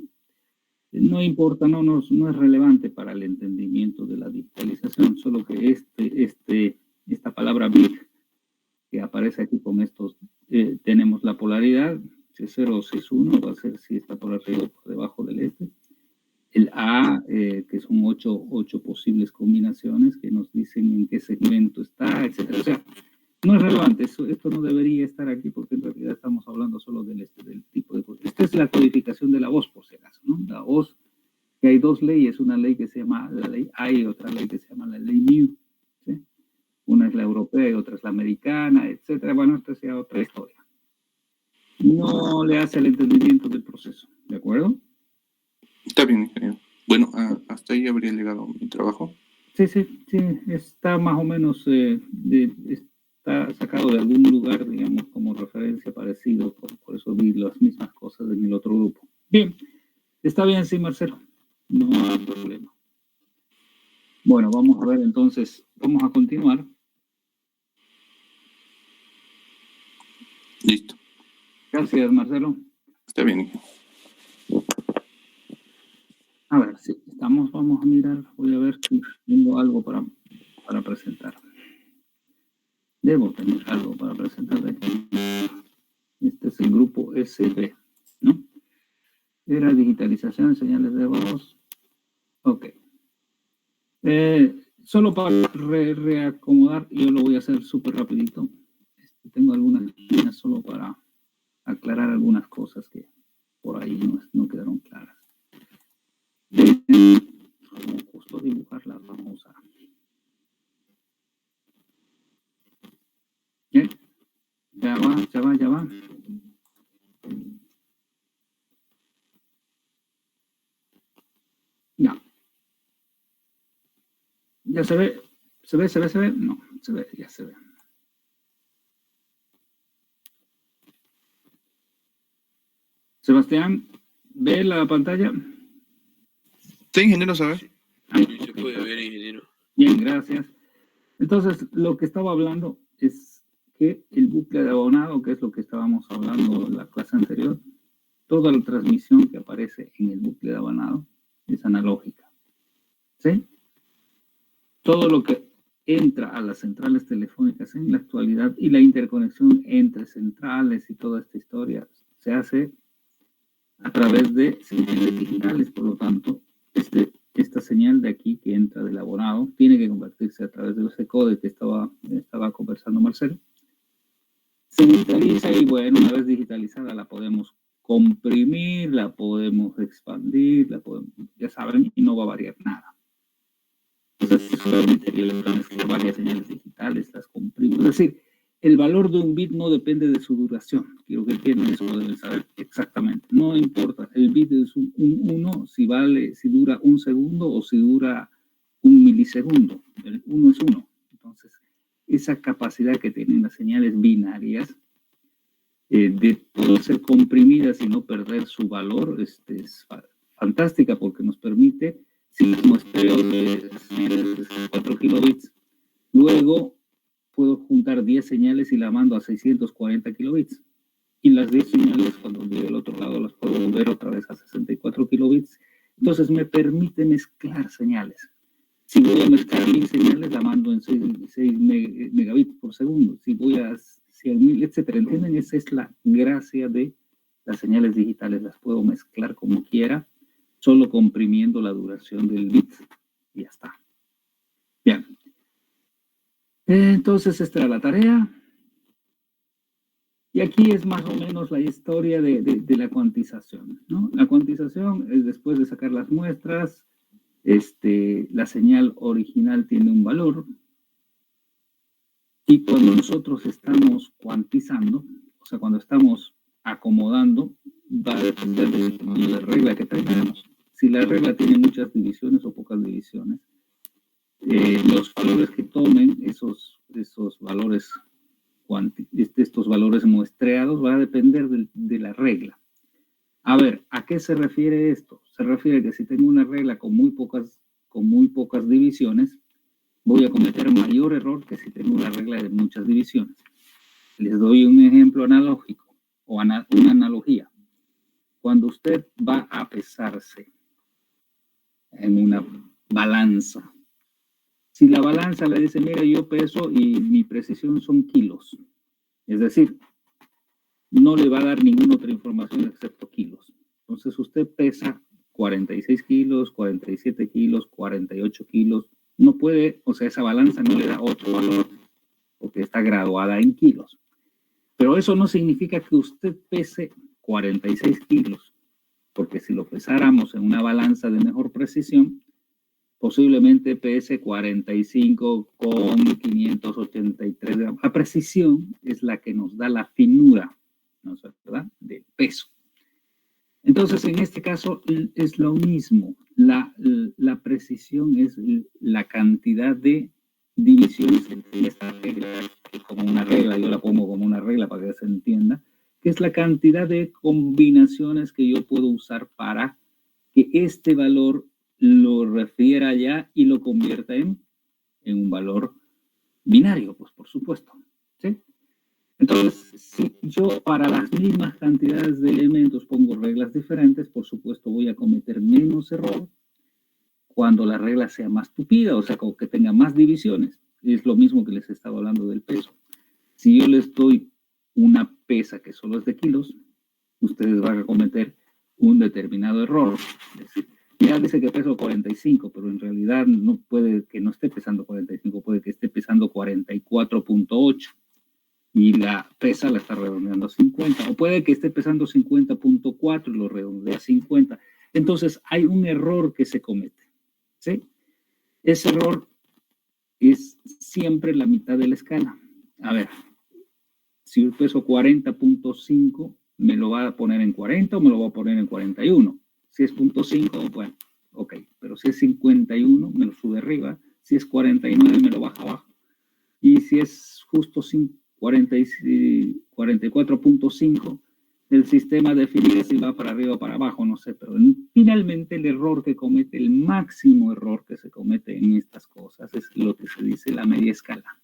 No importa, no es relevante para el entendimiento de la digitalización, solo que esta palabra big que aparece aquí con estos, tenemos la polaridad, si es 0 o si es 1, va a ser si está por arriba o por debajo del el A, que son ocho posibles combinaciones que nos dicen en qué segmento está, etcétera. O sea, no es relevante, esto no debería estar aquí porque en realidad estamos hablando solo del tipo de... Esta es la codificación de la voz, por si acaso, ¿no? La voz, que hay dos leyes, una ley que se llama la ley I y otra ley que se llama la ley Mu, ¿sí? Una es la europea y otra es la americana, etcétera. Bueno, esta es ya otra historia. No le hace el entendimiento del proceso, ¿de acuerdo? Está bien, ingeniero. Bueno, hasta ahí habría llegado mi trabajo. Sí, está más o menos, está sacado de algún lugar, digamos, como referencia parecido, por eso vi las mismas cosas en el otro grupo. Bien, está bien, sí, Marcelo, no hay problema. Bueno, vamos a ver entonces, vamos a continuar. Listo. Gracias, Marcelo. Está bien, ingeniero. A ver, sí, vamos a mirar, voy a ver si tengo algo para presentar. Debo tener algo para presentar. Este es el grupo SB, ¿no? Era digitalización de señales de voz. Ok. Solo para reacomodar, yo lo voy a hacer súper rapidito. Tengo algunas líneas solo para aclarar algunas cosas que por ahí no quedaron claras. Como justo dibujarlas, vamos a... ¿Qué? Ya va. Ya. ¿Ya se ve? ¿Se ve? No, se ve, ya se ve. Sebastián, ¿ve la pantalla? Sí, ingeniero, ¿sabe? Sí, se puede ver, ingeniero. Bien, gracias. Entonces, lo que estaba hablando es que el bucle de abonado, que es lo que estábamos hablando en la clase anterior, toda la transmisión que aparece en el bucle de abonado es analógica. ¿Sí? Todo lo que entra a las centrales telefónicas en la actualidad y la interconexión entre centrales y toda esta historia se hace a través de señales digitales. Por lo tanto, esta señal de aquí que entra del abonado tiene que convertirse a través de ese código que estaba conversando Marcelo. Se digitaliza y bueno, una vez digitalizada la podemos comprimir, la podemos expandir, ya saben, y no va a variar nada. Entonces, solamente hay electrones que varias señales digitales, las comprimo. Es decir, el valor de un bit no depende de su duración. Quiero que entiendan eso, deben saber exactamente. No importa, el bit es un 1 si dura un segundo o si dura un milisegundo. El 1 es 1. Entonces, esa capacidad que tienen las señales binarias de poder ser comprimidas y no perder su valor es fantástica porque nos permite, si mismo estéreo de 4 kilobits, luego puedo juntar 10 señales y la mando a 640 kilobits. Y las 10 señales, cuando voy del otro lado, las puedo volver otra vez a 64 kilobits. Entonces me permite mezclar señales. Si voy a mezclar 1000 señales, la mando en 6 megabits por segundo. Si voy a 100.000, etcétera. ¿Entienden? Esa es la gracia de las señales digitales. Las puedo mezclar como quiera, solo comprimiendo la duración del bit. Y ya está. Bien. Entonces, esta era la tarea. Y aquí es más o menos la historia de la cuantización, ¿no? La cuantización es después de sacar las muestras, la señal original tiene un valor, y cuando nosotros estamos cuantizando, o sea, cuando estamos acomodando, va a depender del tamaño de regla que tengamos. Si la regla tiene muchas divisiones o pocas divisiones, los valores que tomen esos valores estos valores muestreados va a depender de la regla. A ver, ¿a qué se refiere esto? Se refiere que si tengo una regla con muy pocas divisiones, voy a cometer mayor error que si tengo una regla de muchas divisiones. Les doy un ejemplo analógico o una analogía. Cuando usted va a pesarse en una balanza, si la balanza le dice, mira, yo peso y mi precisión son kilos, es decir, no le va a dar ninguna otra información excepto kilos. Entonces usted pesa 46 kilos, 47 kilos, 48 kilos, no puede, o sea, esa balanza no le da otro valor porque está graduada en kilos. Pero eso no significa que usted pese 46 kilos, porque si lo pesáramos en una balanza de mejor precisión, posiblemente pese 45 con 583 gramos. La precisión es la que nos da la finura, ¿no es verdad?, del peso. Entonces, en este caso es lo mismo. La precisión es la cantidad de divisiones entre esta regla, que como una regla, yo la pongo como una regla para que se entienda, que es la cantidad de combinaciones que yo puedo usar para que este valor lo refiera ya y lo convierta en un valor binario, pues por supuesto, ¿sí? Entonces, si yo para las mismas cantidades de elementos pongo reglas diferentes, por supuesto voy a cometer menos error cuando la regla sea más tupida, o sea, que tenga más divisiones. Es lo mismo que les estaba hablando del peso. Si yo les doy una pesa que solo es de kilos, ustedes van a cometer un determinado error. Es decir, ya dice que peso 45, pero en realidad no puede que no esté pesando 45, puede que esté pesando 44.8 y la pesa la está redondeando a 50, o puede que esté pesando 50.4 y lo redondea a 50. Entonces hay un error que se comete, ¿sí? Ese error es siempre la mitad de la escala. A ver, si yo peso 40.5, ¿me lo va a poner en 40 o me lo va a poner en 41? Si es 0.5, bueno, ok. Pero si es 51, me lo sube arriba. Si es 49, me lo baja abajo. Y si es justo 44.5, el sistema define si va para arriba o para abajo, no sé. Pero finalmente el error que comete, el máximo error que se comete en estas cosas es lo que se dice la media escala.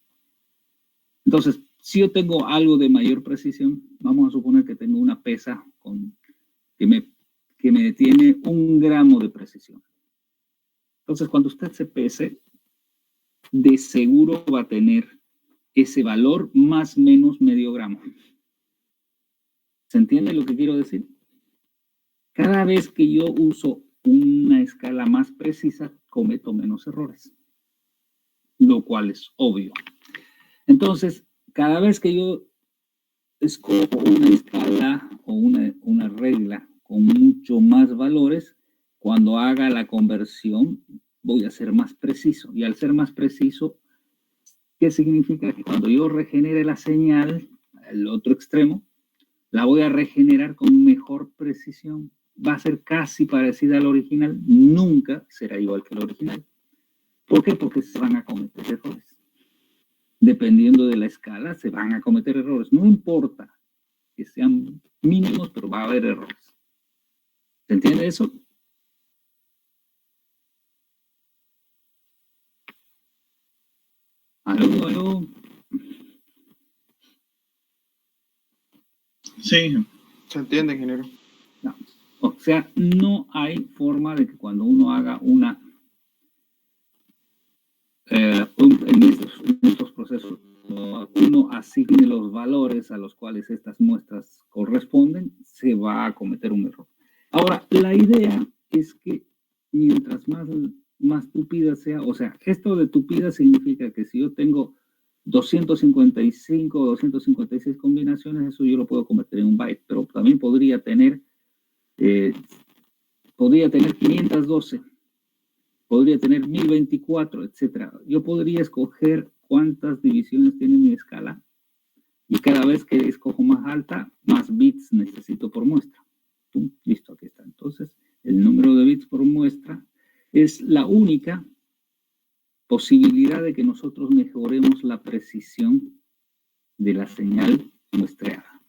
Entonces, si yo tengo algo de mayor precisión, vamos a suponer que tengo una pesa que me tiene 1 gramo de precisión. Entonces, cuando usted se pese, de seguro va a tener ese valor más o menos medio gramo. ¿Se entiende lo que quiero decir? Cada vez que yo uso una escala más precisa, cometo menos errores, lo cual es obvio. Entonces, cada vez que yo escojo una escala o una regla con mucho más valores, cuando haga la conversión voy a ser más preciso. Y al ser más preciso, ¿qué significa? Que cuando yo regenere la señal, el otro extremo, la voy a regenerar con mejor precisión. Va a ser casi parecida al original, nunca será igual que el original. ¿Por qué? Porque se van a cometer errores. Dependiendo de la escala, se van a cometer errores. No importa que sean mínimos, pero va a haber errores. ¿Se entiende eso? ¿Aló, aló? Sí. ¿Se entiende, ingeniero? No. O sea, no hay forma de que cuando uno haga en estos procesos, uno asigne los valores a los cuales estas muestras corresponden, se va a cometer un error. Ahora, la idea es que mientras más tupida sea, o sea, esto de tupida significa que si yo tengo 255 o 256 combinaciones, eso yo lo puedo convertir en un byte, pero también podría tener 512, podría tener 1024, etc. Yo podría escoger cuántas divisiones tiene mi escala y cada vez que escojo más alta, más bits necesito por muestra. ¡Pum! Listo, aquí está. Entonces, el número de bits por muestra es la única posibilidad de que nosotros mejoremos la precisión de la señal muestreada.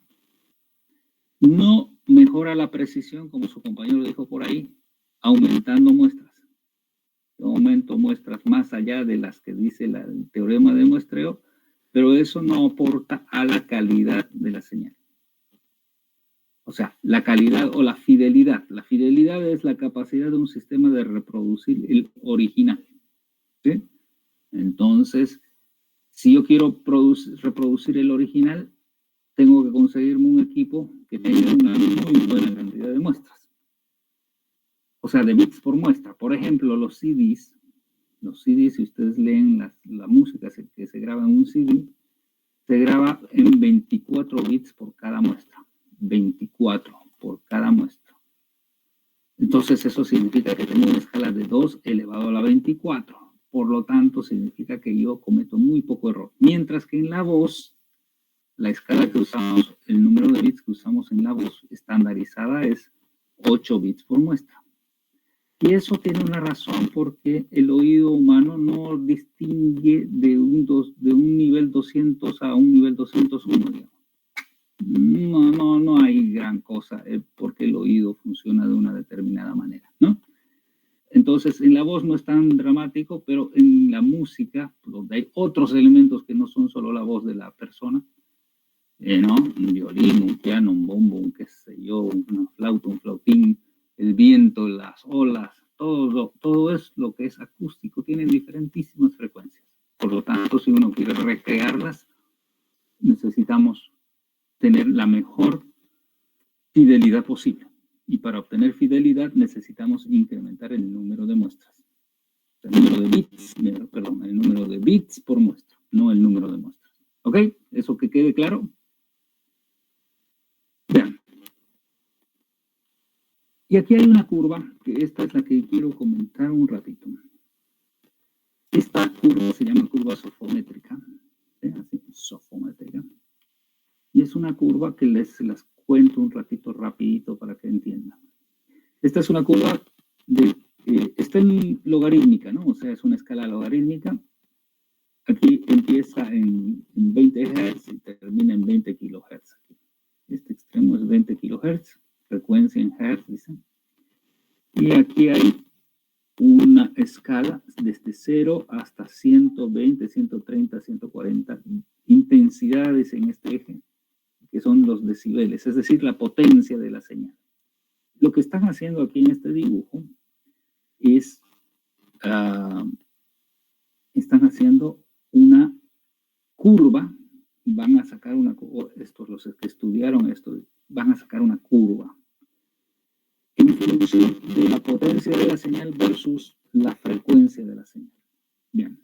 No mejora la precisión, como su compañero dijo por ahí, aumentando muestras. Yo aumento muestras más allá de las que dice el teorema de muestreo, pero eso no aporta a la calidad de la señal. O sea, la calidad o la fidelidad. La fidelidad es la capacidad de un sistema de reproducir el original. ¿Sí? Entonces, si yo quiero reproducir el original, tengo que conseguirme un equipo que tenga una muy buena cantidad de muestras. O sea, de bits por muestra. Por ejemplo, los CDs, si ustedes leen la música que se graba en un CD, se graba en 24 bits por cada muestra. 24 por cada muestra. Entonces, eso significa que tengo una escala de 2 elevado a la 24. Por lo tanto, significa que yo cometo muy poco error. Mientras que en la voz, la escala que usamos, el número de bits que usamos en la voz estandarizada es 8 bits por muestra. Y eso tiene una razón porque el oído humano no distingue de un nivel 200 a un nivel 201, digamos. No hay gran cosa porque el oído funciona de una determinada manera, ¿no? Entonces, en la voz no es tan dramático, pero en la música, donde hay otros elementos que no son solo la voz de la persona, ¿no? Un violín, un piano, un bombo, un qué sé yo, una flauta, un flautín, el viento, las olas, todo es lo que es acústico, tiene diferentísimas frecuencias. Por lo tanto, si uno quiere recrearlas, necesitamos tener la mejor fidelidad posible. Y para obtener fidelidad necesitamos incrementar el número de muestras. El número de bits por muestra, no el número de muestras. ¿Ok? ¿Eso que quede claro? Vean. Y aquí hay una curva, que esta es la que quiero comentar un ratito. Esta curva se llama curva sofométrica. Así, sofométrica. Y es una curva que se las cuento un ratito rapidito para que entiendan. Esta es una curva está en logarítmica, ¿no? O sea, es una escala logarítmica. Aquí empieza en 20 Hz y termina en 20 kHz. Este extremo es 20 kHz, frecuencia en Hz, dicen. Y aquí hay una escala desde 0 hasta 120, 130, 140 intensidades en este eje, que son los decibeles, es decir, la potencia de la señal. Lo que están haciendo aquí en este dibujo es, están haciendo una curva, van a sacar una, los que estudiaron esto, van a sacar una curva en función de la potencia de la señal versus la frecuencia de la señal. Bien,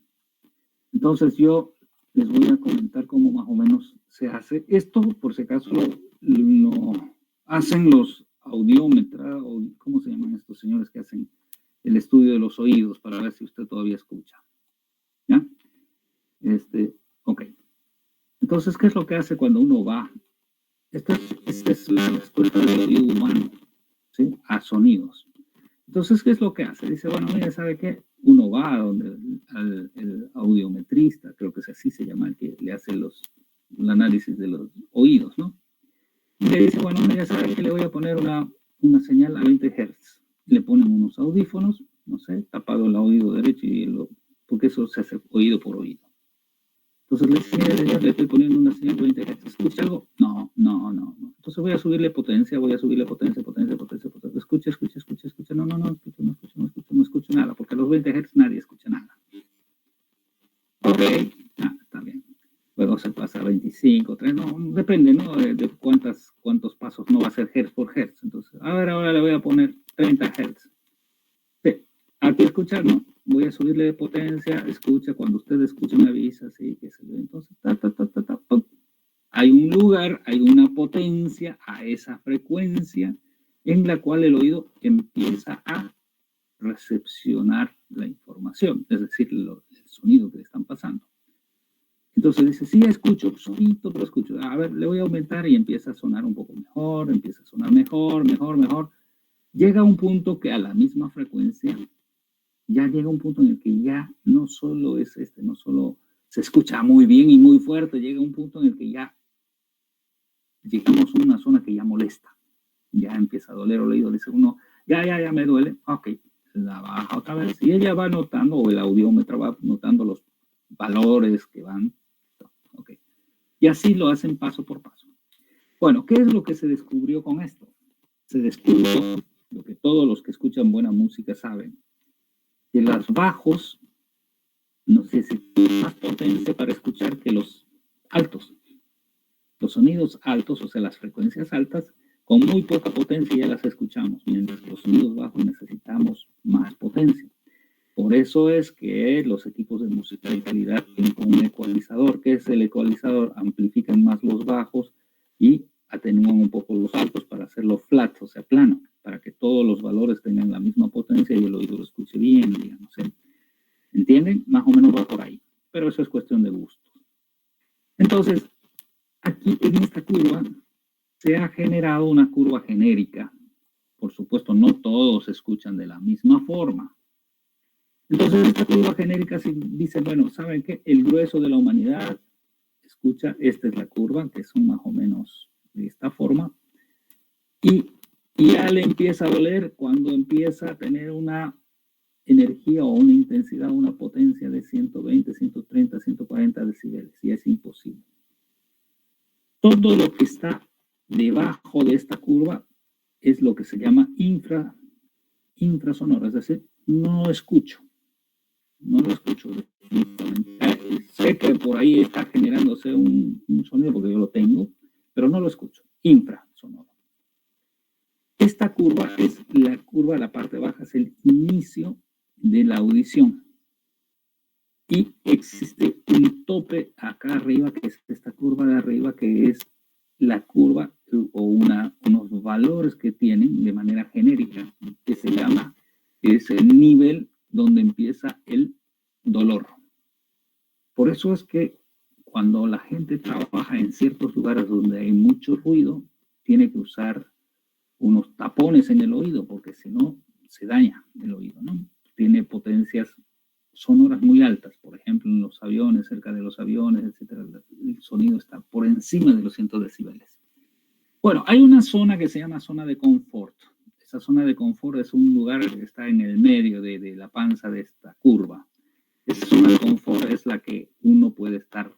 entonces yo les voy a comentar cómo más o menos se hace esto, por si acaso lo hacen los audiómetras, o ¿cómo se llaman estos señores que hacen el estudio de los oídos para ver si usted todavía escucha? ¿Ya? Ok. Entonces, ¿qué es lo que hace cuando uno va? Esta es la respuesta del oído humano, ¿sí? A sonidos. Entonces, ¿qué es lo que hace? Dice, bueno, mira, ¿sabe qué? Uno va a donde el audiometrista, creo que es así se llama, el que le hace el análisis de los oídos, ¿no? Y le dice, bueno, mira, ¿sabe qué? Le voy a poner una señal a 20 Hz. Le ponen unos audífonos, no sé, tapado el oído derecho porque eso se hace oído por oído. Entonces le dice, mira, le estoy poniendo una señal a 20 Hz. ¿Escucha algo? No. Entonces voy a subirle potencia. Escucha. No escucho nada, porque a los 20 Hz nadie escucha nada. Ok, está bien. Luego se pasa a 25, 30, no, depende, ¿no? De cuántos pasos, no va a ser Hz por Hz. Entonces, ahora le voy a poner 30 Hz. Sí, aquí escuchar, no. voy a subirle de potencia, escucha, cuando usted escuche me avisa, sí, que se ve. Entonces, pum. Hay un lugar, hay una potencia a esa frecuencia en la cual el oído empieza a recepcionar la información, es decir, el sonido que le están pasando. Entonces dice, sí, escucho, sonito, pero escucho. A ver, le voy a aumentar y empieza a sonar un poco mejor, empieza a sonar mejor. Llega un punto que a la misma frecuencia, ya llega un punto en el que ya no solo es no solo se escucha muy bien y muy fuerte, llega un punto en el que ya llegamos a una zona que ya molesta. Ya empieza a doler el oído, dice uno, ya me duele, ok, la baja otra vez. Y ella va notando, o el audiómetro va notando los valores que van. Ok. Y así lo hacen paso por paso. Bueno, ¿qué es lo que se descubrió con esto? Se descubrió lo que todos los que escuchan buena música saben, que los bajos no necesitan más potencia para escuchar que los altos. Los sonidos altos, o sea, las frecuencias altas, con muy poca potencia ya las escuchamos, mientras que los sonidos bajos necesitamos más potencia. Por eso es que los equipos de música de calidad tienen un ecualizador. ¿Qué es el ecualizador? Amplifican más los bajos y atenúan un poco los altos para hacerlo flat, o sea, plano, para que todos los valores tengan la misma potencia y el oído lo escuche bien, digamos. ¿Entienden? Más o menos va por ahí. Pero eso es cuestión de gustos. Entonces, aquí en esta curva se ha generado una curva genérica. Por supuesto, no todos se escuchan de la misma forma. Entonces, esta curva genérica dice, bueno, ¿saben qué? El grueso de la humanidad escucha, esta es la curva, que son más o menos de esta forma, y ya le empieza a doler cuando empieza a tener una energía o una intensidad, una potencia de 120, 130, 140 decibeles, y es imposible. Todo lo que está debajo de esta curva es lo que se llama infrasonoro, es decir, no lo escucho. Sé que por ahí está generándose un sonido porque yo lo tengo, pero no lo escucho. Infrasonoro. Esta curva es la curva, la parte baja es el inicio de la audición. Y existe un tope acá arriba, que es esta curva de arriba, que es la curva o unos valores que tienen de manera genérica, que se llama, es el nivel donde empieza el dolor. Por eso es que cuando la gente trabaja en ciertos lugares donde hay mucho ruido, tiene que usar unos tapones en el oído, porque si no, se daña el oído, ¿no? Tiene potencias sonoras muy altas, por ejemplo, en los aviones, cerca de los aviones, etcétera, el sonido está por encima de los 100 decibeles. Bueno, hay una zona que se llama zona de confort. Esa zona de confort es un lugar que está en el medio de la panza de esta curva. Esa zona de confort es la que uno puede estar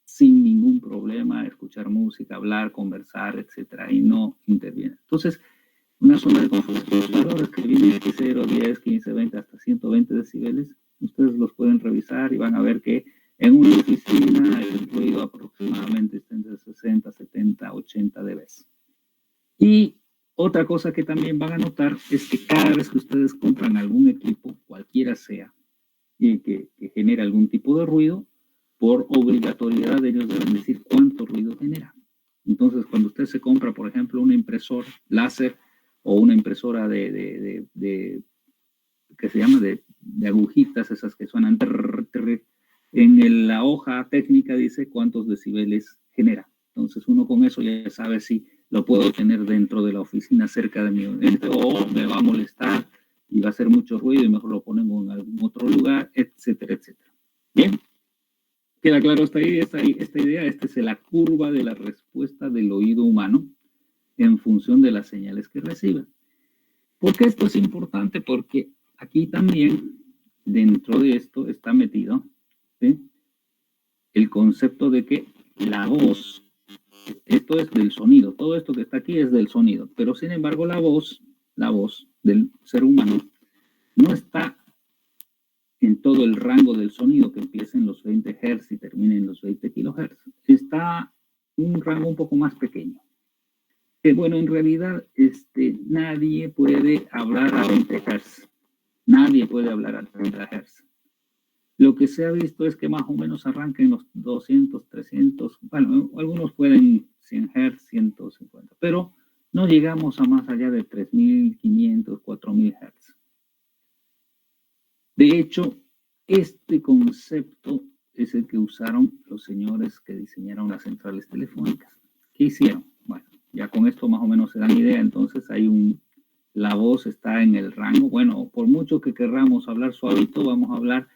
sin ningún problema, escuchar música, hablar, conversar, etcétera, y no interviene. Entonces, una zona de confort, los valores que vienen de 0, 10, 15, 20, hasta 120 decibeles, ustedes los pueden revisar y van a ver que en una oficina el ruido aproximadamente está entre 60, 70, 80 dB. Y otra cosa que también van a notar es que cada vez que ustedes compran algún equipo, cualquiera sea, y que genere algún tipo de ruido, por obligatoriedad ellos deben decir cuánto ruido genera. Entonces, cuando usted se compra, por ejemplo, una impresora láser o una impresora que se llama de agujitas, esas que suenan, en la hoja técnica dice cuántos decibeles genera. Entonces, uno con eso ya sabe si lo puedo tener dentro de la oficina cerca de mí o me va a molestar y va a hacer mucho ruido y mejor lo ponemos en algún otro lugar, etcétera, etcétera. Bien, ¿queda claro esta idea? Esta es la curva de la respuesta del oído humano en función de las señales que recibe. ¿Por qué esto es importante? Porque aquí también, dentro de esto, está metido, ¿sí?, el concepto de que la voz, esto es del sonido, todo esto que está aquí es del sonido, pero sin embargo la voz del ser humano no está en todo el rango del sonido que empieza en los 20 Hz y termina en los 20 kHz. Está en un rango un poco más pequeño. Que bueno, en realidad nadie puede hablar a 20 Hz. Nadie puede hablar a 30 Hz. Lo que se ha visto es que más o menos arranca en los 200, 300, bueno, algunos pueden 100 Hz, 150, pero no llegamos a más allá de 3.500, 4.000 Hz. De hecho, este concepto es el que usaron los señores que diseñaron las centrales telefónicas. ¿Qué hicieron? Bueno, ya con esto más o menos se dan idea, entonces la voz está en el rango, bueno, por mucho que querramos hablar suavito, vamos a hablar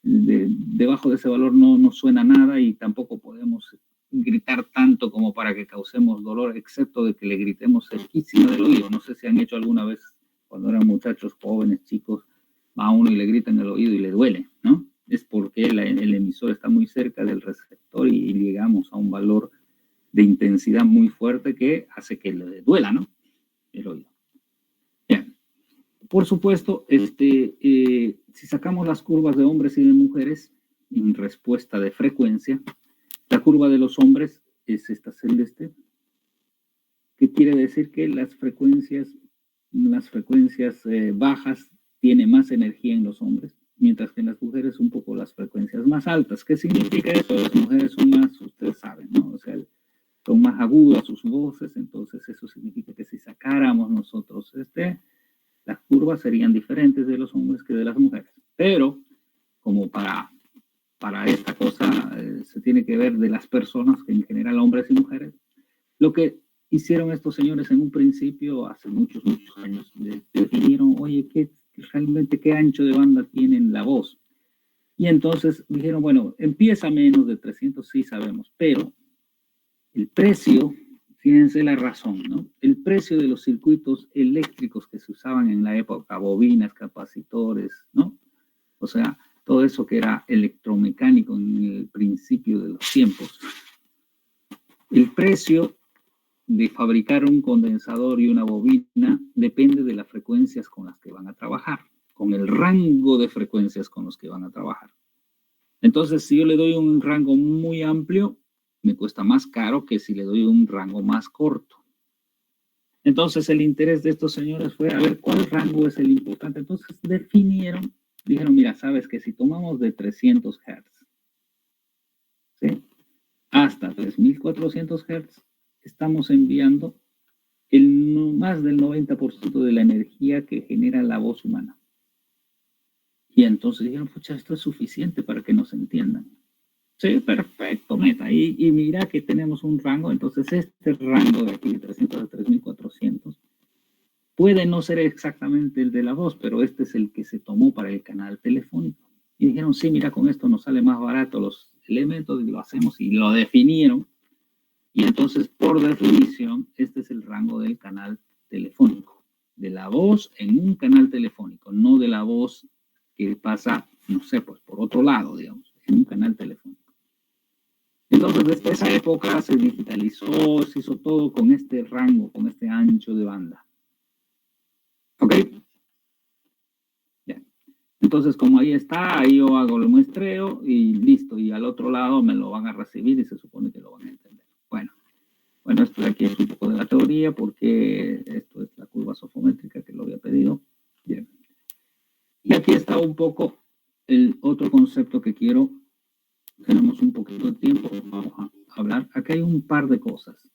debajo de ese valor no suena nada y tampoco podemos gritar tanto como para que causemos dolor, excepto de que le gritemos cerquísima del oído. No sé si han hecho alguna vez cuando eran muchachos jóvenes, chicos, va a uno y le grita en el oído y le duele, ¿no? Es porque el emisor está muy cerca del receptor y llegamos a un valor de intensidad muy fuerte que hace que le duela, ¿no? El oído. Bien. Por supuesto, si sacamos las curvas de hombres y de mujeres en respuesta de frecuencia, la curva de los hombres es esta celeste, que quiere decir que las frecuencias bajas tienen más energía en los hombres, mientras que en las mujeres un poco las frecuencias más altas. ¿Qué significa eso? Las mujeres son más, ustedes saben, ¿no? O sea, son más agudas sus voces, entonces eso significa que si sacáramos nosotros las curvas serían diferentes de los hombres que de las mujeres. Pero, como para esta cosa se tiene que ver de las personas, que en general hombres y mujeres, lo que hicieron estos señores en un principio, hace muchos años, definieron, oye, realmente qué ancho de banda tiene la voz. Y entonces dijeron, bueno, empieza menos de 300, sí sabemos, pero el precio, fíjense la razón, ¿no? El precio de los circuitos eléctricos que se usaban en la época, bobinas, capacitores, ¿no? O sea, todo eso que era electromecánico en el principio de los tiempos. El precio de fabricar un condensador y una bobina depende de las frecuencias con las que van a trabajar, con el rango de frecuencias con los que van a trabajar. Entonces, si yo le doy un rango muy amplio, me cuesta más caro que si le doy un rango más corto. Entonces, el interés de estos señores fue a ver cuál rango es el importante. Entonces, dijeron, mira, sabes que si tomamos de 300 Hz, ¿sí?, hasta 3.400 Hz, estamos enviando más del 90% de la energía que genera la voz humana. Y entonces dijeron, pucha, esto es suficiente para que nos entiendan. Sí, perfecto, meta. Y mira que tenemos un rango, entonces este rango de aquí, de 300 a 3.400, puede no ser exactamente el de la voz, pero este es el que se tomó para el canal telefónico. Y dijeron, sí, mira, con esto nos sale más barato los elementos y lo hacemos, y lo definieron. Y entonces, por definición, este es el rango del canal telefónico, de la voz en un canal telefónico, no de la voz que pasa, no sé, pues por otro lado, digamos, en un canal telefónico. Entonces, desde esa época se digitalizó, se hizo todo con este rango, con este ancho de banda. ¿Ok? Bien. Entonces, como ahí está, ahí yo hago el muestreo y listo. Y al otro lado me lo van a recibir y se supone que lo van a entender. Bueno, esto de aquí es un poco de la teoría porque esto es la curva sofométrica que lo había pedido. Bien. Y aquí está un poco el otro concepto que quiero. Tenemos un poquito de tiempo, vamos a hablar. Acá hay un par de cosas.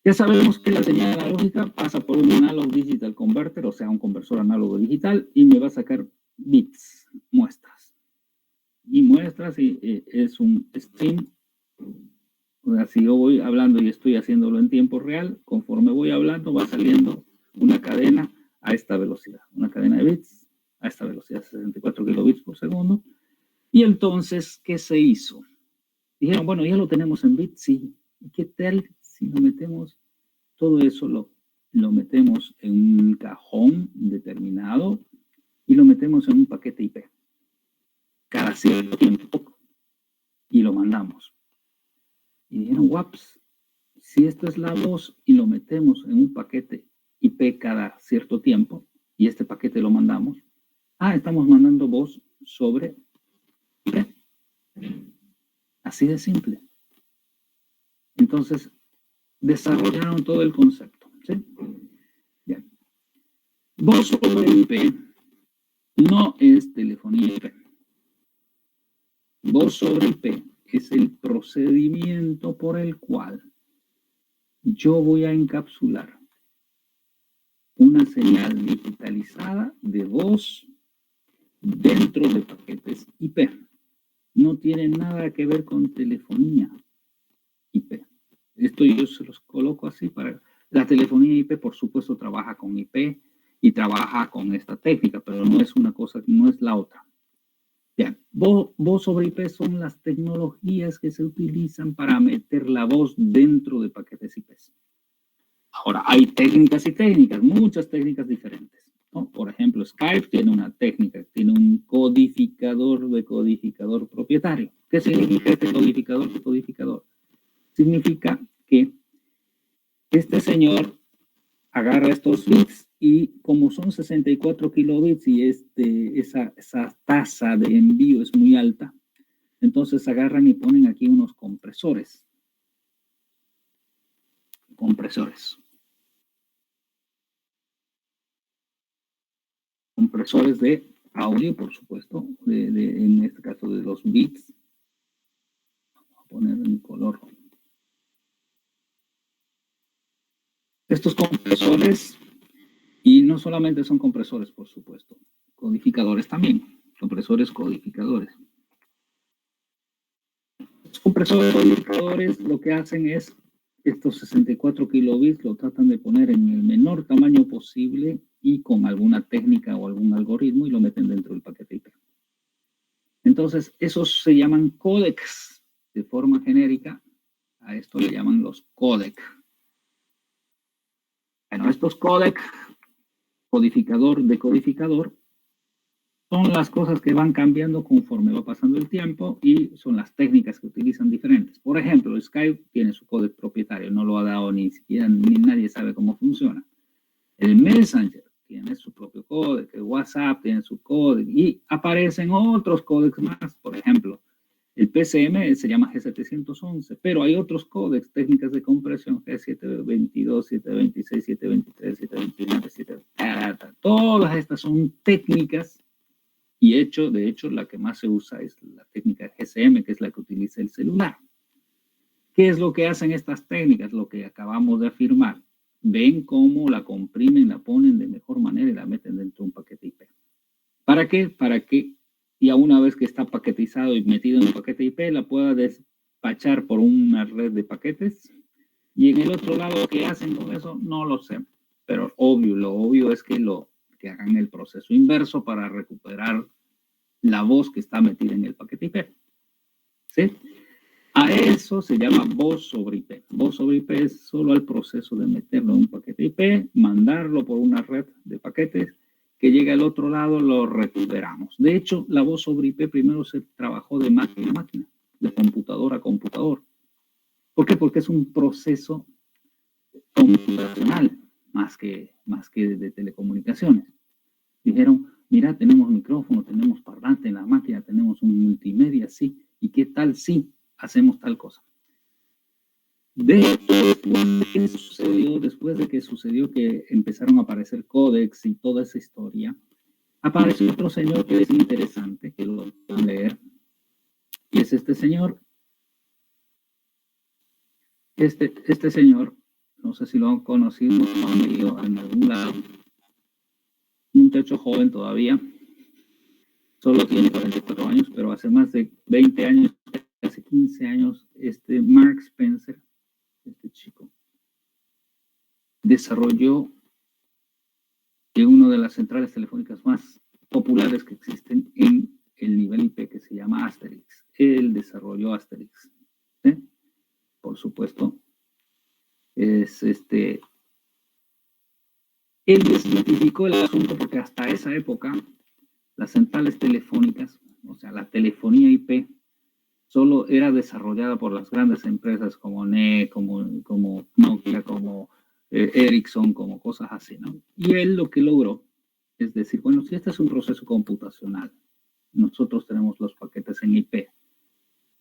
Ya sabemos que la señal analógica pasa por un analog digital converter, o sea, un conversor análogo digital, y me va a sacar bits, muestras. Y muestras es un stream. O sea, si yo voy hablando y estoy haciéndolo en tiempo real, conforme voy hablando va saliendo una cadena a esta velocidad, una cadena de bits a esta velocidad, 64 kilobits por segundo. Y entonces, ¿qué se hizo? Dijeron, bueno, ya lo tenemos en bits, sí. ¿Y qué tal si lo metemos, todo eso lo metemos en un cajón determinado y lo metemos en un paquete IP cada cierto tiempo y lo mandamos? Y dijeron, waps, si esto es la voz y lo metemos en un paquete IP cada cierto tiempo y este paquete lo mandamos, estamos mandando voz sobre IP. Así de simple. Entonces, desarrollaron todo el concepto, ¿sí? Bien. Voz sobre IP no es telefonía IP. Voz sobre IP es el procedimiento por el cual yo voy a encapsular una señal digitalizada de voz dentro de paquetes IP. No tiene nada que ver con telefonía IP. Esto yo se los coloco así para... La telefonía IP, por supuesto, trabaja con IP y trabaja con esta técnica, pero no es una cosa, no es la otra. Bien, voz sobre IP son las tecnologías que se utilizan para meter la voz dentro de paquetes IP. Ahora, hay técnicas y técnicas, muchas técnicas diferentes, ¿no? Por ejemplo, Skype tiene una técnica, tiene un codificador de codificador propietario. ¿Qué significa este codificador de codificador? Significa que este señor agarra estos bits y como son 64 kilobits y esa tasa de envío es muy alta, entonces agarran y ponen aquí unos compresores. Compresores de audio, por supuesto, en este caso de los bits. Vamos a poner en color. Estos compresores, y no solamente son compresores, por supuesto, codificadores también, compresores codificadores. Los compresores codificadores lo que hacen es, estos 64 kilobits lo tratan de poner en el menor tamaño posible y con alguna técnica o algún algoritmo y lo meten dentro del paquete IP. Entonces, esos se llaman códecs de forma genérica. A esto le llaman los códec. Bueno, estos códec, codificador, decodificador, son las cosas que van cambiando conforme va pasando el tiempo y son las técnicas que utilizan diferentes. Por ejemplo, Skype tiene su códec propietario, no lo ha dado ni siquiera, ni nadie sabe cómo funciona. El Messenger tiene su propio códec, el WhatsApp tiene su códec y aparecen otros códecs más. Por ejemplo, el PCM se llama G711, pero hay otros códecs, técnicas de compresión, G722, 726, 723, 729, 7... Todas estas son técnicas y de hecho, la que más se usa es la técnica GSM, que es la que utiliza el celular. ¿Qué es lo que hacen estas técnicas? Lo que acabamos de afirmar. Ven cómo la comprimen, la ponen de mejor manera y la meten dentro de un paquete IP. ¿Para qué? Para que ya una vez que está paquetizado y metido en un paquete IP, la pueda despachar por una red de paquetes. Y en el otro lado, ¿qué hacen con eso? No lo sé. Pero lo obvio es que hagan el proceso inverso para recuperar la voz que está metida en el paquete IP. ¿Sí? A eso se llama voz sobre IP. Voz sobre IP es solo el proceso de meterlo en un paquete IP, mandarlo por una red de paquetes, que llegue al otro lado, lo recuperamos. De hecho, la voz sobre IP primero se trabajó de máquina a máquina, de computador a computador. ¿Por qué? Porque es un proceso computacional más que de telecomunicaciones. Dijeron, mira, tenemos micrófono, tenemos parlante en la máquina, tenemos un multimedia, sí, ¿y qué tal si hacemos tal cosa? De hecho, después de que sucedió que empezaron a aparecer códecs y toda esa historia, apareció otro señor que es interesante, que lo van a leer, y es este señor. Este señor, no sé si lo han conocido o lo han leído en algún lado, un muchacho joven todavía, solo tiene 44 años, pero hace más de 20 años, hace 15 años, Mark Spencer, este chico, desarrolló una de las centrales telefónicas más populares que existen en el nivel IP, que se llama Asterix. Él desarrolló Asterix. Por supuesto, él desmitificó el asunto porque hasta esa época las centrales telefónicas, o sea, la telefonía IP, solo era desarrollada por las grandes empresas como NEC, como Nokia, como Ericsson, como cosas así, ¿no? Y él lo que logró es decir, bueno, si este es un proceso computacional, nosotros tenemos los paquetes en IP,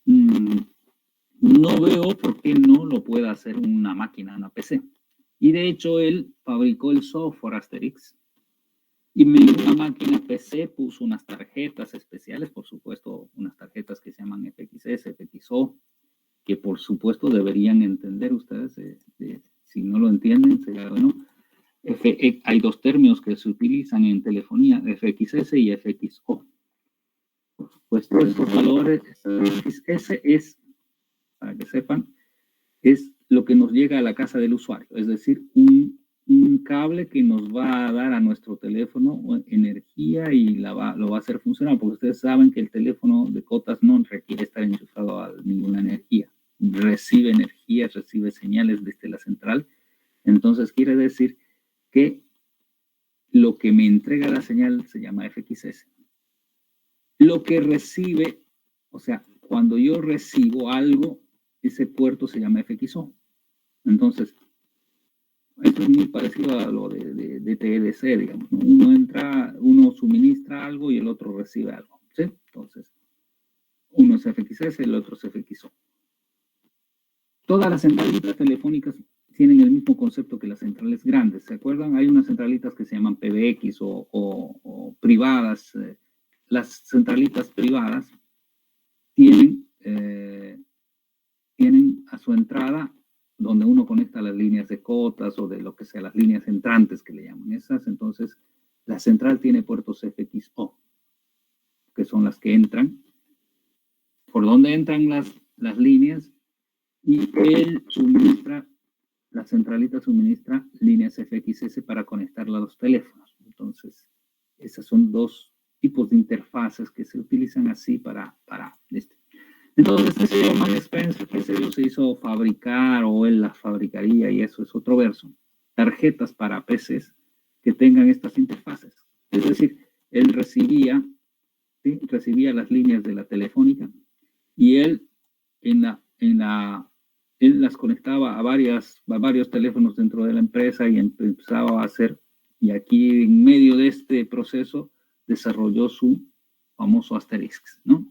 no veo por qué no lo pueda hacer una máquina, una PC. Y de hecho, él fabricó el software Asterix Y una máquina PC puso unas tarjetas especiales, por supuesto, unas tarjetas que se llaman FXS, FXO, que por supuesto deberían entender ustedes. Si no lo entienden, sería bueno. Hay dos términos que se utilizan en telefonía, FXS y FXO. Por supuesto, estos valores, FXS es, para que sepan, es lo que nos llega a la casa del usuario, es decir, un cable que nos va a dar a nuestro teléfono energía y lo va a hacer funcionar, porque ustedes saben que el teléfono de cotas no requiere estar enchufado a ninguna energía, recibe energía, recibe señales desde la central, entonces quiere decir que lo que me entrega la señal se llama FXS. Lo que recibe, o sea, cuando yo recibo algo, ese puerto se llama FXO. Entonces, esto es muy parecido a lo de TLC, digamos, ¿no? Uno suministra algo y el otro recibe algo, ¿sí? Entonces, uno es FXS, el otro es FXO. Todas las centralitas telefónicas tienen el mismo concepto que las centrales grandes, ¿se acuerdan? Hay unas centralitas que se llaman PBX o privadas. Las centralitas privadas tienen a su entrada donde uno conecta las líneas de cotas o de lo que sea, las líneas entrantes que le llaman esas. Entonces, la central tiene puertos FXO, que son las que entran, por donde entran las líneas, y la centralita suministra líneas FXS para conectarla a los teléfonos. Entonces, esas son dos tipos de interfaces que se utilizan así para este. Entonces, ese señor Mark Spencer, que se hizo fabricar o él las fabricaría, y eso es otro verso, tarjetas para PCs que tengan estas interfaces. Es decir, él recibía las líneas de la telefónica y él él las conectaba a varios teléfonos dentro de la empresa y empezaba a hacer, y aquí en medio de este proceso desarrolló su famoso Asterisk, ¿no?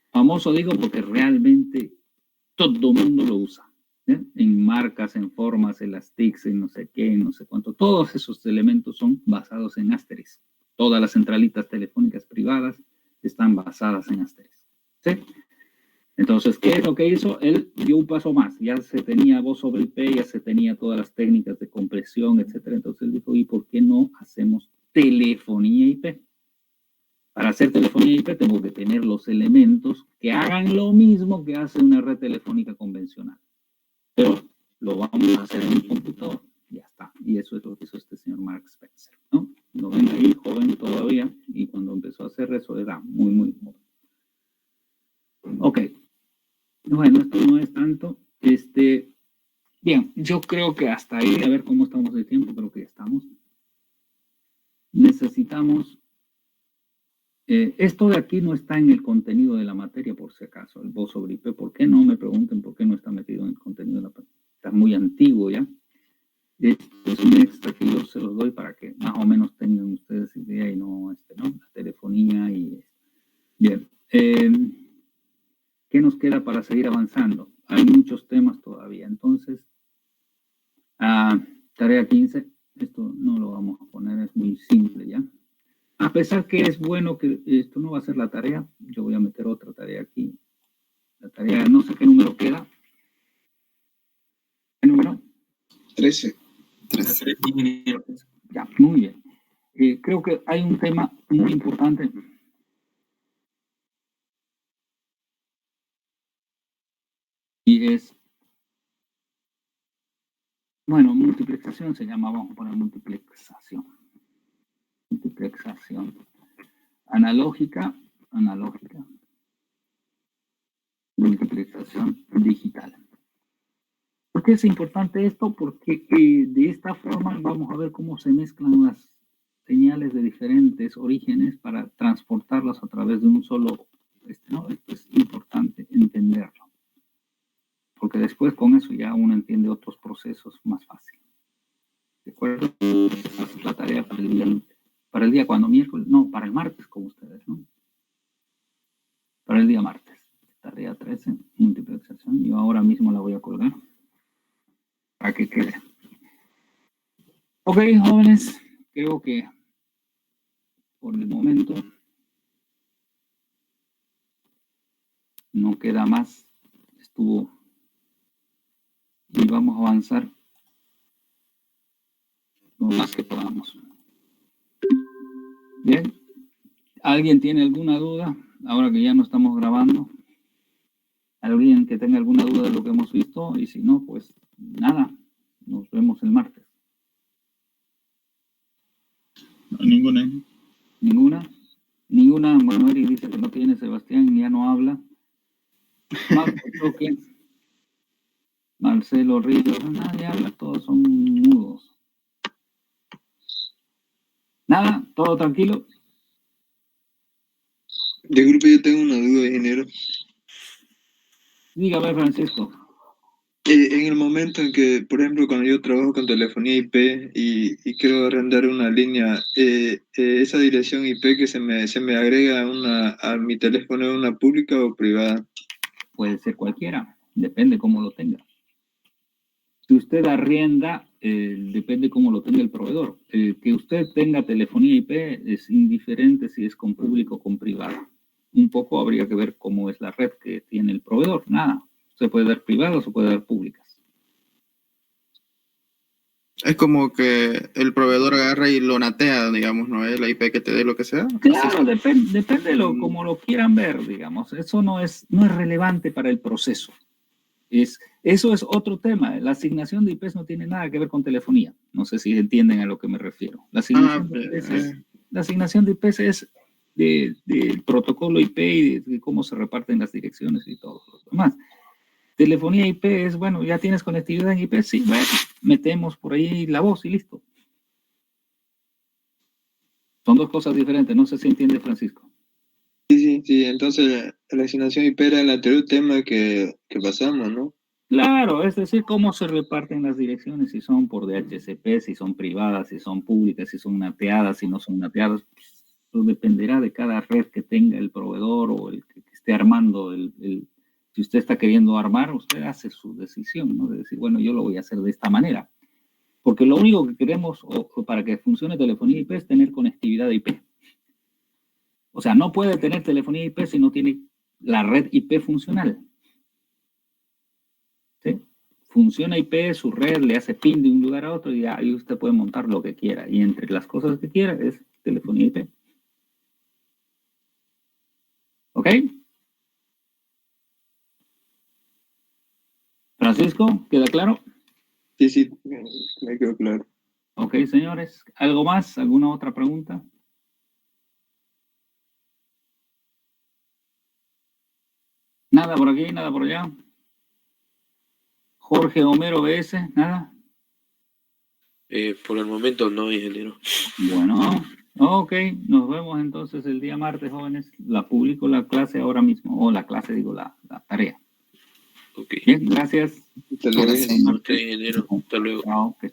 Famoso digo porque realmente todo el mundo lo usa, ¿eh? En marcas, en formas, en las TICs, en no sé qué, en no sé cuánto. Todos esos elementos son basados en Asterisk. Todas las centralitas telefónicas privadas están basadas en Asterisk, ¿sí? Entonces, ¿qué es lo que hizo? Él dio un paso más. Ya se tenía voz sobre IP, ya se tenía todas las técnicas de compresión, etcétera. Entonces él dijo, ¿y por qué no hacemos telefonía IP? Para hacer telefonía IP tengo que tener los elementos que hagan lo mismo que hace una red telefónica convencional. Pero lo vamos a hacer en un computador. Ya está. Y eso es lo que hizo este señor Mark Spencer, ¿no? Lo ven ahí, joven todavía, y cuando empezó a hacer eso era muy, muy joven. Ok. Bueno, esto no es tanto. Bien, yo creo que hasta ahí, a ver cómo estamos de tiempo, creo que ya estamos. Necesitamos... esto de aquí no está en el contenido de la materia, por si acaso, el voz sobre IP. ¿Por qué no? Me pregunten por qué no está metido en el contenido de la materia. Está muy antiguo ya. Es un extra que yo se los doy para que más o menos tengan ustedes idea y no, ¿no? La telefonía y... Bien. ¿Qué nos queda para seguir avanzando? Hay muchos temas todavía. Entonces, tarea 15. Esto no lo vamos a poner, es muy simple ya. A pesar que es bueno que esto no va a ser la tarea, yo voy a meter otra tarea aquí. La tarea, no sé qué número queda. ¿Qué número? 13. Ya, muy bien. Creo que hay un tema muy importante. Y es, bueno, multiplexación se llama, vamos a poner multiplexación. Multiplexación. Analógica. Multiplexación digital. ¿Por qué es importante esto? Porque de esta forma vamos a ver cómo se mezclan las señales de diferentes orígenes para transportarlas a través de un solo, ¿no? Esto es importante entenderlo. Porque después con eso ya uno entiende otros procesos más fácil. ¿De acuerdo? Esa es la tarea para el día cuando miércoles, no, para el martes con ustedes, ¿no? Para el día martes. Tarea 13, multiplexación. Yo ahora mismo la voy a colgar para que quede. Ok, jóvenes, creo que por el momento. No queda más. Estuvo. Y vamos a avanzar lo más que podamos. Bien. ¿Alguien tiene alguna duda? Ahora que ya no estamos grabando. ¿Alguien que tenga alguna duda de lo que hemos visto? Y si no, pues nada. Nos vemos el martes. No, ninguna. ¿Ninguna? Ninguna. Bueno, Eric dice que no tiene. Sebastián ya no habla. Marco Choque. Marcelo Ríos. Nadie habla. Todos son mudos. Nada. ¿Todo tranquilo? De grupo yo tengo una duda, ingeniero. Dígame, Francisco. En el momento en que, por ejemplo, cuando yo trabajo con telefonía IP y quiero arrendar una línea, esa dirección IP que se me agrega a mi teléfono, ¿es una pública o privada? Puede ser cualquiera. Depende cómo lo tenga. Si usted arrienda, depende cómo lo tenga el proveedor. Que usted tenga telefonía IP es indiferente si es con público o con privado. Un poco habría que ver cómo es la red que tiene el proveedor. Nada. Se puede dar privadas o se puede dar públicas. Es como que el proveedor agarra y lo natea, digamos, ¿no? Es la IP que te dé lo que sea. Claro, depende de como lo quieran ver, digamos. Eso no es relevante para el proceso. Eso es otro tema. La asignación de IPs no tiene nada que ver con telefonía. No sé si entienden a lo que me refiero. La asignación de IPs es del protocolo IP y de cómo se reparten las direcciones y todo lo demás. Telefonía IP es, bueno, ya tienes conectividad en IP, sí, bueno, metemos por ahí la voz y listo. Son dos cosas diferentes, no sé si entiende, Francisco. Sí, entonces la asignación IP era el anterior tema que pasamos, ¿no? Claro, es decir, cómo se reparten las direcciones, si son por DHCP, si son privadas, si son públicas, si son nateadas, si no son nateadas. Eso dependerá de cada red que tenga el proveedor o el que esté armando. Si usted está queriendo armar, usted hace su decisión, ¿no? De decir, bueno, yo lo voy a hacer de esta manera. Porque lo único que queremos para que funcione telefonía IP es tener conectividad IP. O sea, no puede tener telefonía IP si no tiene la red IP funcional. ¿Sí? Funciona IP, su red le hace pin de un lugar a otro y ahí usted puede montar lo que quiera. Y entre las cosas que quiera es telefonía IP. ¿Ok? Francisco, ¿queda claro? Sí, me quedó claro. Ok, señores. ¿Algo más? ¿Alguna otra pregunta? Nada por aquí, nada por allá. Jorge Homero BS, nada. Por el momento no, ingeniero. Bueno, ok. Nos vemos entonces el día martes, jóvenes. La publico la clase ahora mismo. O la clase, digo, la tarea. Ok. Bien, gracias. Hasta luego. Gracias. A usted, ingeniero. Hasta luego. Chao, ok.